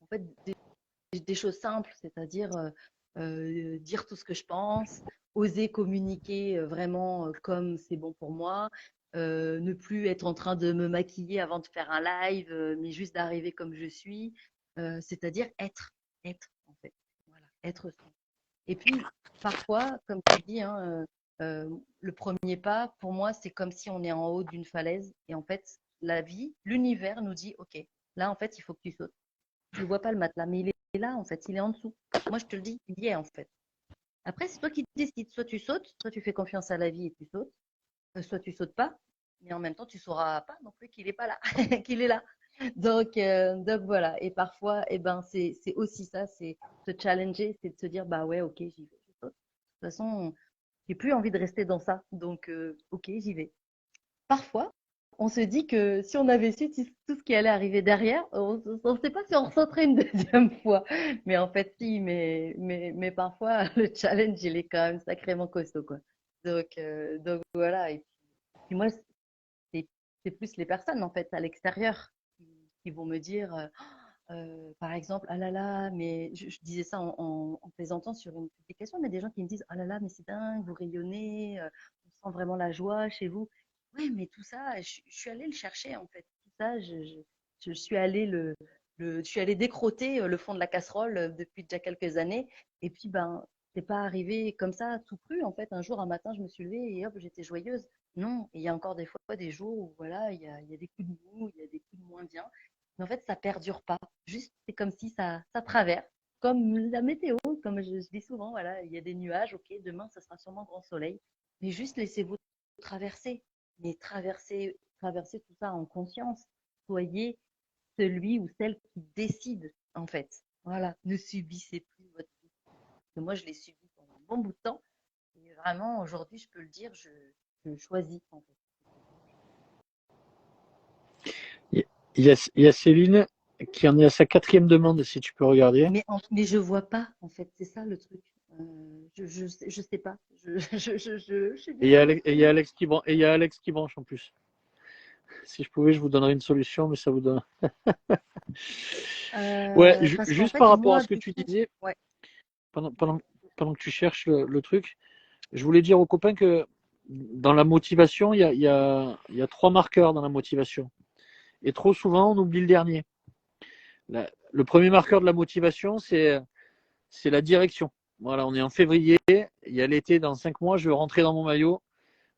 en fait, des choses simples, c'est-à-dire dire tout ce que je pense, oser communiquer vraiment comme c'est bon pour moi, ne plus être en train de me maquiller avant de faire un live, mais juste d'arriver comme je suis, c'est-à-dire être en fait, voilà, être ça. Et puis, parfois, comme tu dis, hein, le premier pas, pour moi, c'est comme si on est en haut d'une falaise. Et en fait, la vie, l'univers nous dit, OK, là, en fait, il faut que tu sautes. Tu le vois pas le matelas, mais il est là, en fait, il est en dessous. Moi, je te le dis, il y est, en fait. Après, c'est toi qui décides. Soit tu sautes, soit tu fais confiance à la vie et tu sautes, soit tu sautes pas, mais en même temps, tu sauras pas non plus qu'il est pas là, qu'il est là. Donc voilà. Et parfois, eh ben, c'est aussi ça, c'est se challenger, c'est de se dire, bah ouais, ok, j'y vais, je saute. De toute façon, j'ai plus envie de rester dans ça, donc ok, j'y vais. Parfois, on se dit que si on avait su tout ce qui allait arriver derrière, on ne sait pas si on ressauterait une deuxième fois. Mais en fait, si, mais parfois, le challenge, il est quand même sacrément costaud, quoi. Donc voilà. Et puis moi, c'est c'est plus les personnes, en fait, à l'extérieur qui vont me dire, par exemple, ah là là, mais je disais ça en plaisantant sur une publication, mais des gens qui me disent, ah là là, mais c'est dingue, vous rayonnez, on sent vraiment la joie chez vous. Oui, mais tout ça, je suis allée le chercher, en fait. Tout ça, je suis allée je suis allée décrotter le fond de la casserole depuis déjà quelques années. Et puis, ben, c'est pas arrivé comme ça, tout cru, en fait. Un jour, un matin, je me suis levée et hop, j'étais joyeuse. Non, il y a encore des fois des jours où, voilà, il y a des coups de mou, il y a des coups de moins bien. Mais en fait, ça perdure pas. Juste, c'est comme si ça traverse. Comme la météo, comme je dis souvent, voilà, il y a des nuages, ok, demain, ça sera sûrement grand soleil. Mais juste laissez-vous traverser. Mais traverser tout ça en conscience. Soyez celui ou celle qui décide, en fait. Voilà, ne subissez plus votre vie. Parce que moi, je l'ai subi pendant un bon bout de temps. Et vraiment, aujourd'hui, je peux le dire, je choisis, en fait. Il y a Céline qui en est à sa quatrième demande, si tu peux regarder. Mais je vois pas, en fait, c'est ça le truc. Je sais pas. Je suis Et il y a désolée. Alex, et il y a Alex et il y a Alex qui branche en plus. Si je pouvais, je vous donnerais une solution, mais ça vous donne. Ouais, Parce qu'en juste fait, par rapport à moi, ce que du tu coup, disais, ouais, pendant, ouais. pendant, pendant que tu cherches le truc, je voulais dire aux copains que dans la motivation, il y a trois marqueurs dans la motivation. Et trop souvent, on oublie le dernier. Le premier marqueur de la motivation, c'est la direction. Voilà, on est en février, il y a l'été, dans 5 mois, je veux rentrer dans mon maillot.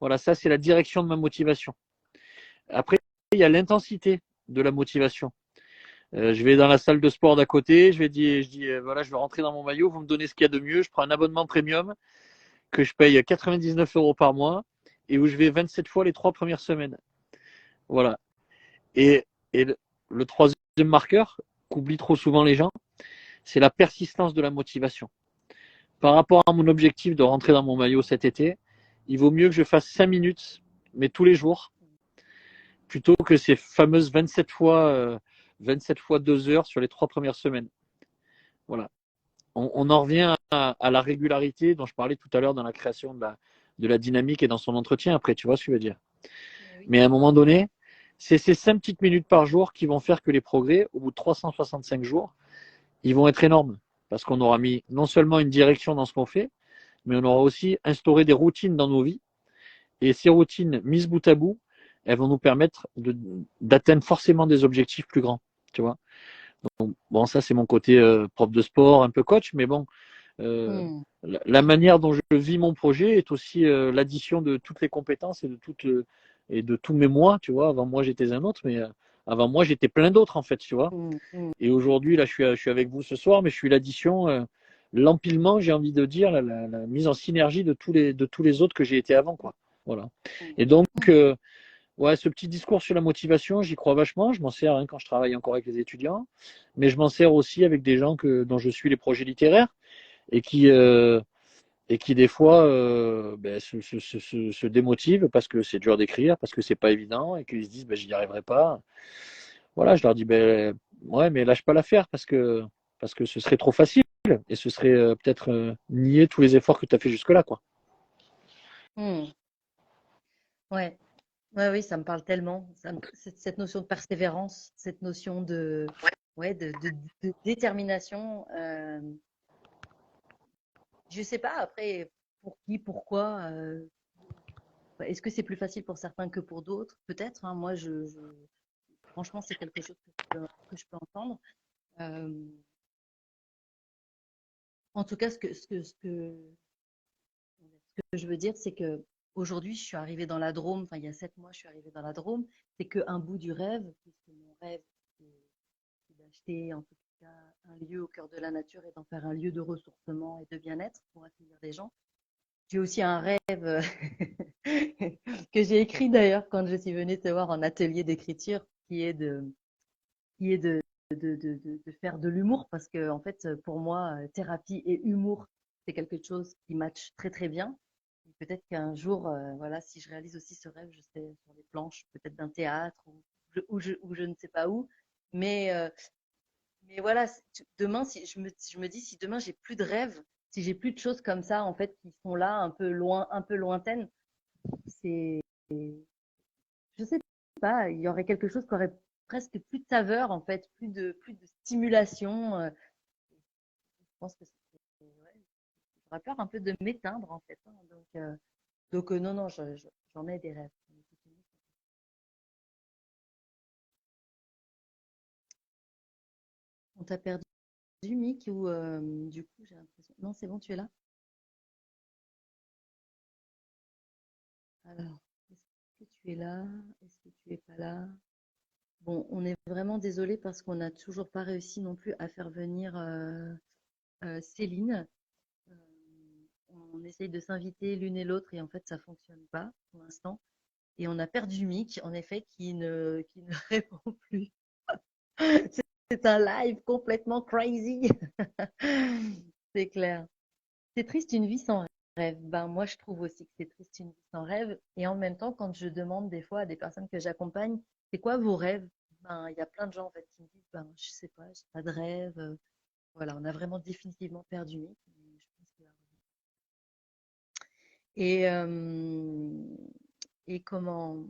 Voilà, ça, c'est la direction de ma motivation. Après, il y a l'intensité de la motivation. Je vais dans la salle de sport d'à côté, je dis voilà, je veux rentrer dans mon maillot, vous me donnez ce qu'il y a de mieux, je prends un abonnement premium que je paye 99 euros par mois et où je vais 27 fois les 3 premières semaines. Voilà. Et, et le troisième marqueur qu'oublient trop souvent les gens, c'est la persistance de la motivation. Par rapport à mon objectif de rentrer dans mon maillot cet été, il vaut mieux que je fasse 5 minutes, mais tous les jours, plutôt que ces fameuses 27 fois 2 heures sur les 3 premières semaines. Voilà. On en revient à la régularité dont je parlais tout à l'heure dans la création de la dynamique et dans son entretien après, tu vois ce que je veux dire. Mais oui. Mais à un moment donné, c'est ces 5 petites minutes par jour qui vont faire que les progrès, au bout de 365 jours, ils vont être énormes. Parce qu'on aura mis non seulement une direction dans ce qu'on fait, mais on aura aussi instauré des routines dans nos vies. Et ces routines, mises bout à bout, elles vont nous permettre d'atteindre forcément des objectifs plus grands. Tu vois. Donc, bon, ça, c'est mon côté prof de sport, un peu coach, mais bon, euh, Hmm. la manière dont je vis mon projet est aussi l'addition de toutes les compétences et de tous mes mois, tu vois. Avant moi, j'étais un autre, mais avant moi, j'étais plein d'autres, en fait, tu vois. Hmm. Hmm. Et aujourd'hui, là, je suis avec vous ce soir, mais je suis l'addition, l'empilement, j'ai envie de dire, la mise en synergie de tous les autres que j'ai été avant, quoi. Voilà. Hmm. Et donc, Hmm. ouais, ce petit discours sur la motivation, j'y crois vachement. Je m'en sers quand je travaille encore avec les étudiants, mais je m'en sers aussi avec des gens dont je suis les projets littéraires et et qui des fois ben, se démotivent parce que c'est dur d'écrire, parce que c'est pas évident et qu'ils se disent ben, j'y arriverai pas. Voilà, je leur dis ben ouais, mais lâche pas l'affaire parce que ce serait trop facile et ce serait peut-être nier tous les efforts que tu as fait jusque-là, quoi. Hmm. Ouais. Ouais, oui, ça me parle tellement. Cette notion de persévérance, cette notion ouais, de détermination. Je sais pas, après, pour qui, pourquoi. Est-ce que c'est plus facile pour certains que pour d'autres? Peut-être, hein. Moi, franchement, c'est quelque chose que je peux entendre. Euh, En tout cas, ce que je veux dire, c'est que aujourd'hui, je suis arrivée dans la Drôme. Enfin, il y a 7 mois, je suis arrivée dans la Drôme. C'est qu'un bout du rêve, puisque mon rêve, c'est c'est d'acheter en tout cas un lieu au cœur de la nature et d'en faire un lieu de ressourcement et de bien-être pour accueillir des gens. J'ai aussi un rêve que j'ai écrit d'ailleurs quand je suis venue te voir en atelier d'écriture, qui est de faire de l'humour parce que en fait, pour moi, thérapie et humour, c'est quelque chose qui match très très bien. Et peut-être qu'un jour, voilà, si je réalise aussi ce rêve, je serai sur les planches, peut-être d'un théâtre ou je ne sais pas où. Mais, euh, mais voilà, demain, si je me dis, si demain j'ai plus de rêves, si j'ai plus de choses comme ça, en fait, qui sont là, un peu loin, un peu lointaines, c'est, je sais pas, il y aurait quelque chose qui aurait presque plus de saveur, en fait, plus de stimulation. Je pense que ouais, j'aurais peur un peu de m'éteindre, en fait, hein. Donc non, non, j'en ai des rêves. On t'a perdu, Mick, ou du coup, j'ai l'impression. Non, c'est bon, tu es là? Alors, est-ce que tu es là? Est-ce que tu es pas là? Bon, on est vraiment désolé parce qu'on n'a toujours pas réussi non plus à faire venir Céline. Euh, on essaye de s'inviter l'une et l'autre et en fait, ça fonctionne pas pour l'instant. Et on a perdu Mick, en effet, qui ne répond plus. C'est un live complètement crazy. C'est clair. C'est triste une vie sans rêve. Ben, moi, je trouve aussi que c'est triste une vie sans rêve. Et en même temps, quand je demande des fois à des personnes que j'accompagne, c'est quoi vos rêves? Ben, il y a plein de gens en fait qui me disent, ben, je sais pas, j'ai pas de rêve. Voilà, on a vraiment définitivement perdu Mick. Je pense et, et comment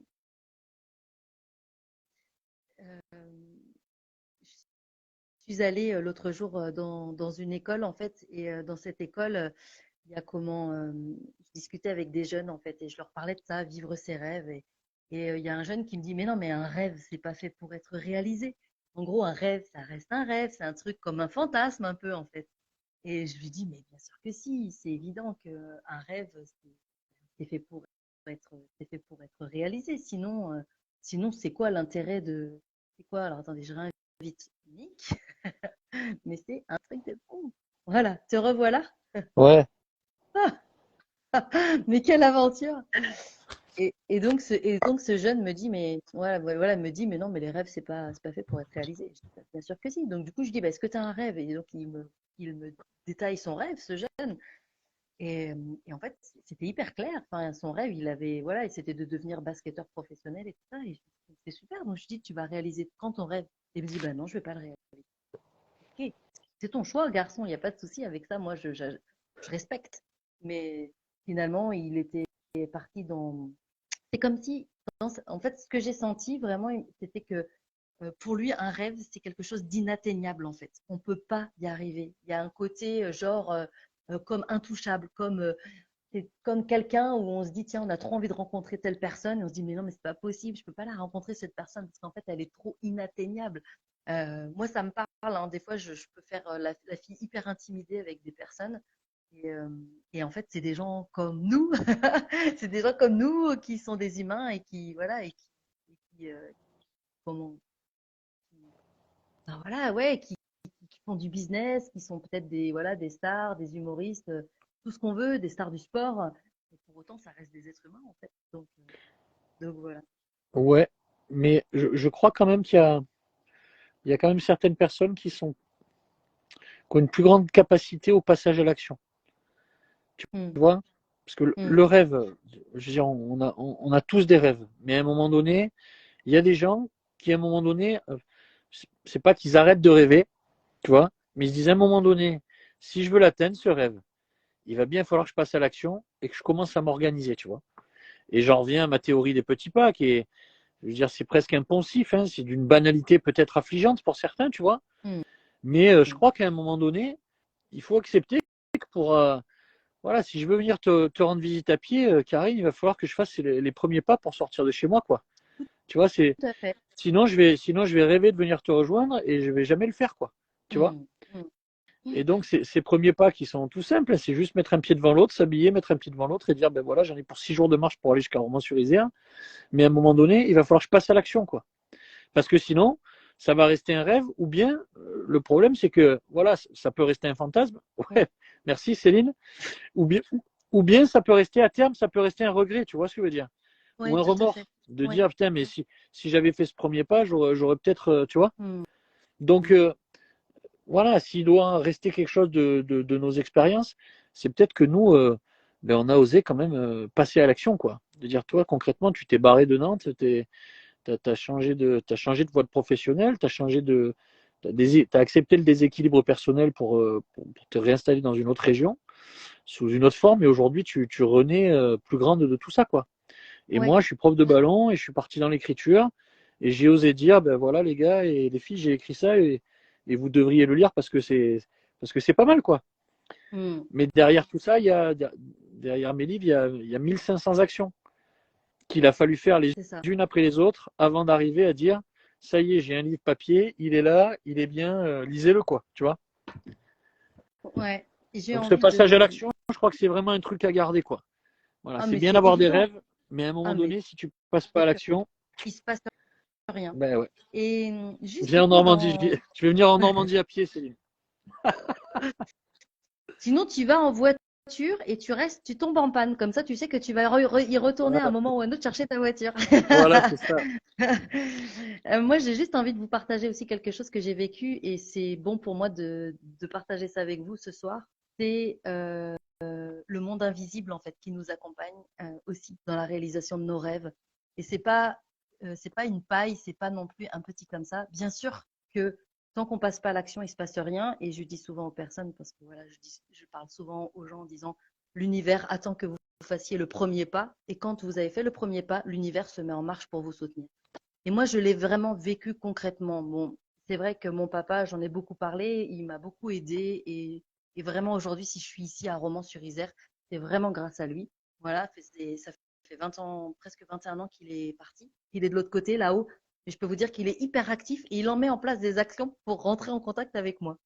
je suis allée l'autre jour dans une école en fait, et dans cette école, il y a je discutais avec des jeunes en fait, et je leur parlais de ça, vivre ses rêves, et il y a un jeune qui me dit, mais non, mais un rêve, c'est pas fait pour être réalisé. En gros, un rêve, ça reste un rêve, c'est un truc comme un fantasme un peu en fait. Et je lui dis, mais bien sûr que si, c'est évident qu'un rêve, c'est fait pour c'est fait pour être réalisé. Sinon, c'est quoi l'intérêt de, c'est quoi? Alors attendez, je réinvite Nick, mais c'est un truc de fou. Voilà, te revoilà. Ouais, Mais quelle aventure! Et donc ce jeune me dit, mais voilà, voilà, me dit, mais non, mais les rêves, c'est pas fait pour être réalisé. Je dis, bah, bien sûr que si. Donc du coup, je dis, bah, est-ce que tu as un rêve? Et donc il me détaille son rêve, ce jeune. Et en fait, c'était hyper clair. Enfin, son rêve, il avait, voilà, et c'était de devenir basketteur professionnel et tout ça. Et c'est super. Donc je dis, tu vas réaliser quand ton rêve? Et il me dit, bah non, je vais pas le réaliser. Ok, c'est ton choix, garçon. Il n'y a pas de souci avec ça. Moi, je respecte. Mais finalement, il était parti dans. C'est comme si, en fait, ce que j'ai senti vraiment, c'était que pour lui, un rêve, c'est quelque chose d'inatteignable, en fait. On ne peut pas y arriver. Il y a un côté genre comme intouchable, c'est comme quelqu'un où on se dit, tiens, on a trop envie de rencontrer telle personne, et on se dit, mais non, mais c'est pas possible, je peux pas la rencontrer, cette personne, parce qu'en fait, elle est trop inatteignable. Moi, ça me parle, hein. Des fois, je peux faire la fille hyper intimidée avec des personnes. Et, euh, et en fait, c'est des gens comme nous. C'est des gens comme nous qui sont des humains et qui, voilà, et qui, comment, enfin, voilà, ouais, qui font du business, qui sont peut-être des, voilà, des stars, des humoristes, tout ce qu'on veut, des stars du sport. Et pour autant, ça reste des êtres humains, en fait. Donc voilà. ouais. Mais je crois quand même il y a quand même certaines personnes qui ont une plus grande capacité au passage à l'action. Tu Mm, vois? Parce que mm, le rêve, je veux dire, on a tous des rêves. Mais à un moment donné, il y a des gens qui, à un moment donné, c'est pas qu'ils arrêtent de rêver, tu vois, mais ils se disent à un moment donné, si je veux l'atteindre, ce rêve, il va bien falloir que je passe à l'action et que je commence à m'organiser, tu vois. Et j'en reviens à ma théorie des petits pas, qui est, Je veux dire, c'est presque impensif, hein, c'est d'une banalité peut-être affligeante pour certains, tu vois. Mm. Mais je crois qu'à un moment donné, il faut accepter que pour, voilà, si je veux venir te rendre visite à pied, Karine, il va falloir que je fasse les premiers pas pour sortir de chez moi, quoi. Tu vois, Tout à fait. sinon je vais rêver de venir te rejoindre et je vais jamais le faire, quoi. Tu vois. Mm. Mm. Et donc, ces premiers pas qui sont tout simples, hein, c'est juste mettre un pied devant l'autre, s'habiller, mettre un pied devant l'autre et dire, ben voilà, j'en ai pour 6 jours de marche pour aller jusqu'à Romans-sur-Isère. Mais à un moment donné, il va falloir que je passe à l'action, quoi. Parce que sinon, ça va rester un rêve, ou bien, le problème, c'est que, voilà, ça peut rester un fantasme. Ouais, merci Céline. Ou bien, ou bien ça peut rester à terme, ça peut rester un regret, tu vois ce que je veux dire. Ou Oui, un tout à fait. remords. De Oui. dire, putain, mais si j'avais fait ce premier pas, j'aurais peut-être, tu vois. Mm. Donc, Mm. voilà, s'il doit rester quelque chose de nos expériences, c'est peut-être que nous, ben, on a osé quand même passer à l'action, quoi. De dire, toi, concrètement, tu t'es barré de Nantes, t'as changé de voie de professionnel, t'as accepté le déséquilibre personnel pour te réinstaller dans une autre région, sous une autre forme, et aujourd'hui, tu renais plus grande de tout ça, quoi. Et Oui. moi, je suis prof de ballon et je suis parti dans l'écriture, et j'ai osé dire, ben voilà, les gars et les filles, j'ai écrit ça, et vous devriez le lire parce que c'est pas mal, quoi. Mm. Mais derrière tout ça, derrière mes livres, il y a 1500 actions qu'il a fallu faire les C'est ça. unes après les autres avant d'arriver à dire ça y est, j'ai un livre papier, il est là, il est bien, lisez-le, quoi, tu vois. Ouais. Et j'ai Donc ce envie passage à de. l'action, je crois que c'est vraiment un truc à garder, quoi. Voilà, Ah, c'est mais bien c'est d'avoir des évident. rêves, mais à un Ah, moment mais donné, si tu passes pas c'est à sûr. l'action, Il se passe rien. ben ouais. Et juste du Viens en coup, Normandie, dans. je vais venir en Normandie à pied, Céline. Sinon, tu vas en voiture et tu restes, tu tombes en panne. Comme ça, tu sais que tu vas y retourner à un Voilà, moment ou à un autre chercher ta voiture. voilà, c'est ça. Moi, j'ai juste envie de vous partager aussi quelque chose que j'ai vécu et c'est bon pour moi de partager ça avec vous ce soir. C'est le monde invisible en fait qui nous accompagne aussi dans la réalisation de nos rêves. Et c'est pas une paille, c'est pas non plus un petit comme ça. Bien sûr que tant qu'on passe pas à l'action, il se passe rien. Et je dis souvent aux personnes parce que voilà, je parle souvent aux gens en disant l'univers attend que vous fassiez le premier pas et quand vous avez fait le premier pas, l'univers se met en marche pour vous soutenir. Et moi, je l'ai vraiment vécu concrètement. Bon, c'est vrai que mon papa, j'en ai beaucoup parlé, il m'a beaucoup aidé et vraiment aujourd'hui, si je suis ici à Romans-sur-Isère, c'est vraiment grâce à lui. Voilà, ça fait 20 ans, presque 21 ans qu'il est parti. Il est de l'autre côté, là-haut. Mais je peux vous dire qu'il est hyper actif et il en met en place des actions pour rentrer en contact avec moi.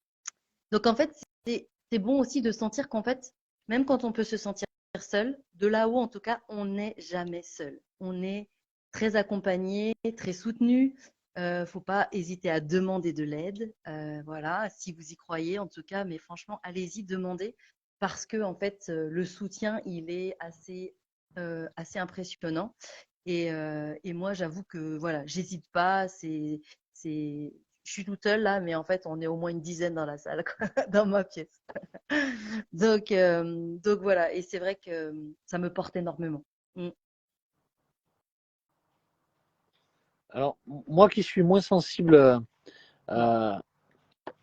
Donc en fait, c'est bon aussi de sentir qu'en fait, même quand on peut se sentir seul, de là-haut en tout cas, on n'est jamais seul. On est très accompagné, très soutenu. Faut pas hésiter à demander de l'aide. Voilà, si vous y croyez en tout cas, mais franchement, allez-y, demandez parce que en fait, le soutien, il est assez impressionnant. Et moi, j'avoue que voilà, j'hésite pas. Je suis toute seule là, mais en fait, on est au moins une dizaine dans la salle, quoi, dans ma pièce. Donc voilà, et c'est vrai que ça me porte énormément. Mm. Alors, moi qui suis moins sensible à,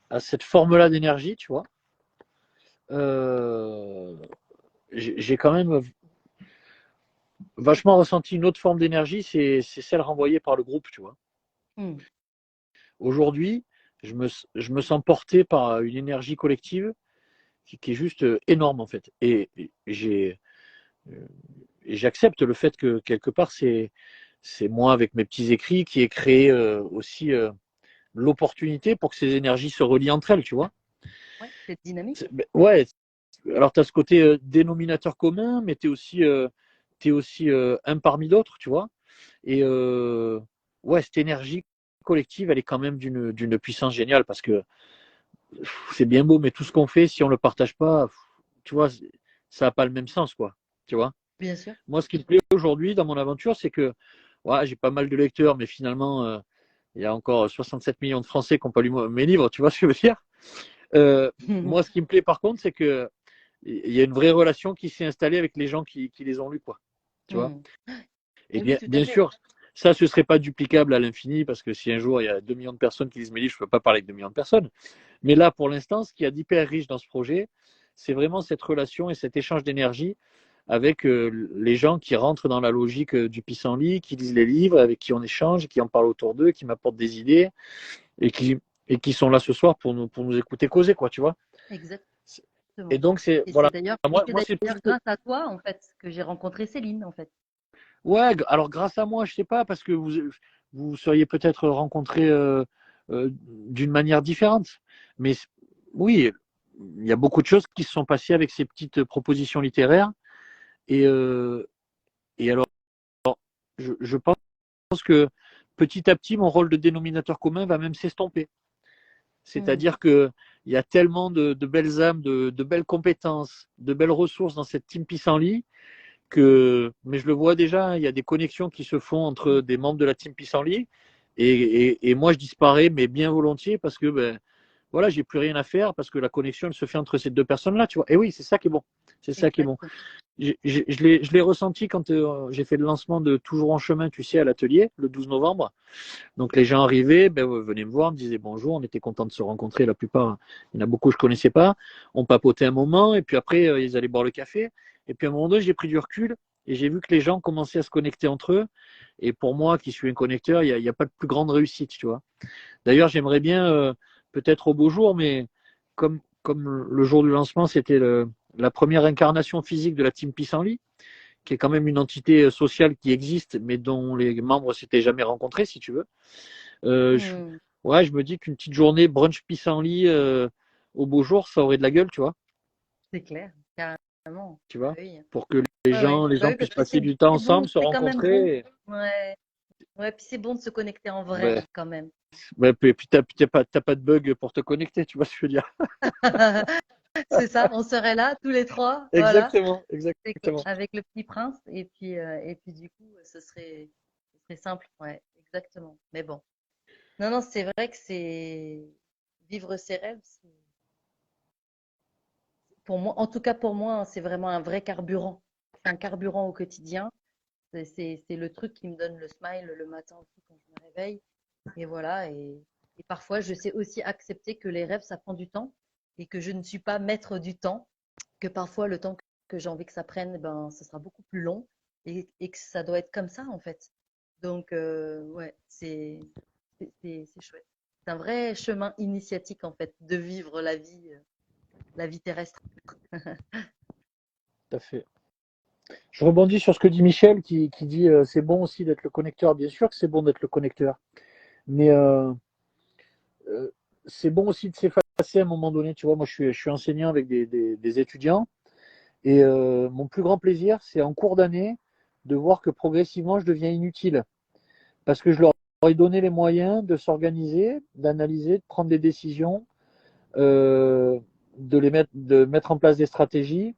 à cette forme-là d'énergie, tu vois, euh, j'ai quand même vachement ressenti une autre forme d'énergie, c'est celle renvoyée par le groupe, tu vois. Mm. Aujourd'hui, je me sens porté par une énergie collective qui est juste énorme en fait. Euh, et j'accepte le fait que quelque part c'est moi avec mes petits écrits qui ai créé aussi l'opportunité pour que ces énergies se relient entre elles, tu vois. Ouais, c'est dynamique. Ben, ouais, alors tu as ce côté dénominateur commun, mais t'es aussi un parmi d'autres, tu vois. Et ouais, cette énergie collective, elle est quand même d'une puissance géniale parce que c'est bien beau, mais tout ce qu'on fait, si on le partage pas, tu vois, ça n'a pas le même sens, quoi. Tu vois. Bien sûr. Moi, ce qui me plaît aujourd'hui dans mon aventure, c'est que ouais, j'ai pas mal de lecteurs, mais finalement, il y a encore 67 millions de Français qui n'ont pas lu mes livres, tu vois ce que je veux dire. Moi, ce qui me plaît par contre, c'est que il y a une vraie relation qui s'est installée avec les gens qui les ont lus, quoi. Tu vois. Mm. Et Et oui, bien, tout à bien fait. sûr, ça, ce serait pas duplicable à l'infini, parce que si un jour il y a 2 millions de personnes qui lisent mes livres, je ne peux pas parler avec 2 millions de personnes. Mais là, pour l'instant, ce qu'il y a d'hyper riche dans ce projet, c'est vraiment cette relation et cet échange d'énergie avec les gens qui rentrent dans la logique du pissenlit, qui lisent les livres, avec qui on échange, qui en parlent autour d'eux, qui m'apportent des idées et qui sont là ce soir pour nous écouter causer, quoi, tu vois. Et Exactement. donc, Et voilà. c'est Moi c'est plus. d'ailleurs grâce à toi, en fait, que j'ai rencontré Céline, en fait. Ouais, alors grâce à moi, je sais pas, parce que vous seriez peut-être rencontrés d'une manière différente. Mais oui, il y a beaucoup de choses qui se sont passées avec ces petites propositions littéraires. Et, euh, et alors, je pense que petit à petit, mon rôle de dénominateur commun va même s'estomper. Hmm. C'est-à-dire qu'il y a tellement de belles âmes, de belles compétences, de belles ressources dans cette team Pissenlit mais je le vois déjà, hein, il y a des connexions qui se font entre des membres de la team Pissenlit et moi je disparais, mais bien volontiers parce que ben, voilà, j'ai plus rien à faire parce que la connexion elle se fait entre ces deux personnes-là, tu vois. Et oui, c'est ça qui est bon. C'est ça qui est bon. Exactement. Je l'ai ressenti quand j'ai fait le lancement de Toujours en chemin, tu sais, à l'atelier, le 12 novembre. Donc les gens arrivaient, ben, venaient me voir, me disaient bonjour, on était contents de se rencontrer. La plupart, il y en a beaucoup que je connaissais pas. On papotait un moment et puis après ils allaient boire le café. Et puis à un moment donné, j'ai pris du recul et j'ai vu que les gens commençaient à se connecter entre eux. Et pour moi, qui suis un connecteur, il y a pas de plus grande réussite, tu vois. D'ailleurs, j'aimerais bien, peut-être au beau jour, mais comme le jour du lancement, c'était la première incarnation physique de la Team Pissenlit, qui est quand même une entité sociale qui existe, mais dont les membres s'étaient jamais rencontrés, si tu veux. Euh, je, Hmm. ouais, je me dis qu'une petite journée brunch pissenlit au beau jour, ça aurait de la gueule, C'est clair, carrément. tu Bah vois, oui. pour que Ouais, ouais. les Bah gens oui, parce puissent que passer du temps c'est bon, ensemble, se c'est quand même bon. rencontrer. Ouais. Ouais, puis c'est bon de se connecter en vrai, Ouais, quand même. ouais, puis t'as pas de bug pour te connecter, tu vois ce que je veux dire. C'est ça, on serait là tous les trois, voilà, Exactement, exactement. avec le petit prince, et puis du coup, ce serait simple, ouais, exactement. Mais bon, non, non, c'est vrai que c'est vivre ses rêves, pour moi, en tout cas pour moi, hein, c'est vraiment un vrai carburant. C'est un carburant au quotidien. C'est le truc qui me donne le smile le matin aussi quand je me réveille. Et voilà. Et parfois, je sais aussi accepter que les rêves, ça prend du temps et que je ne suis pas maître du temps, que parfois le temps que j'ai envie que ça prenne, ben, ce sera beaucoup plus long et que ça doit être comme ça en fait. Donc, ouais, c'est chouette. C'est un vrai chemin initiatique en fait de vivre la vie terrestre. Tout à fait. Je rebondis sur ce que dit Michel, qui dit c'est bon aussi d'être le connecteur. Bien sûr que c'est bon d'être le connecteur, mais euh, c'est bon aussi de s'effacer à un moment donné. Tu vois, moi je suis enseignant avec des étudiants. Et mon plus grand plaisir, c'est en cours d'année de voir que progressivement, je deviens inutile. Parce que je leur ai donné les moyens de s'organiser, d'analyser, de prendre des décisions, euh, de mettre en place des stratégies,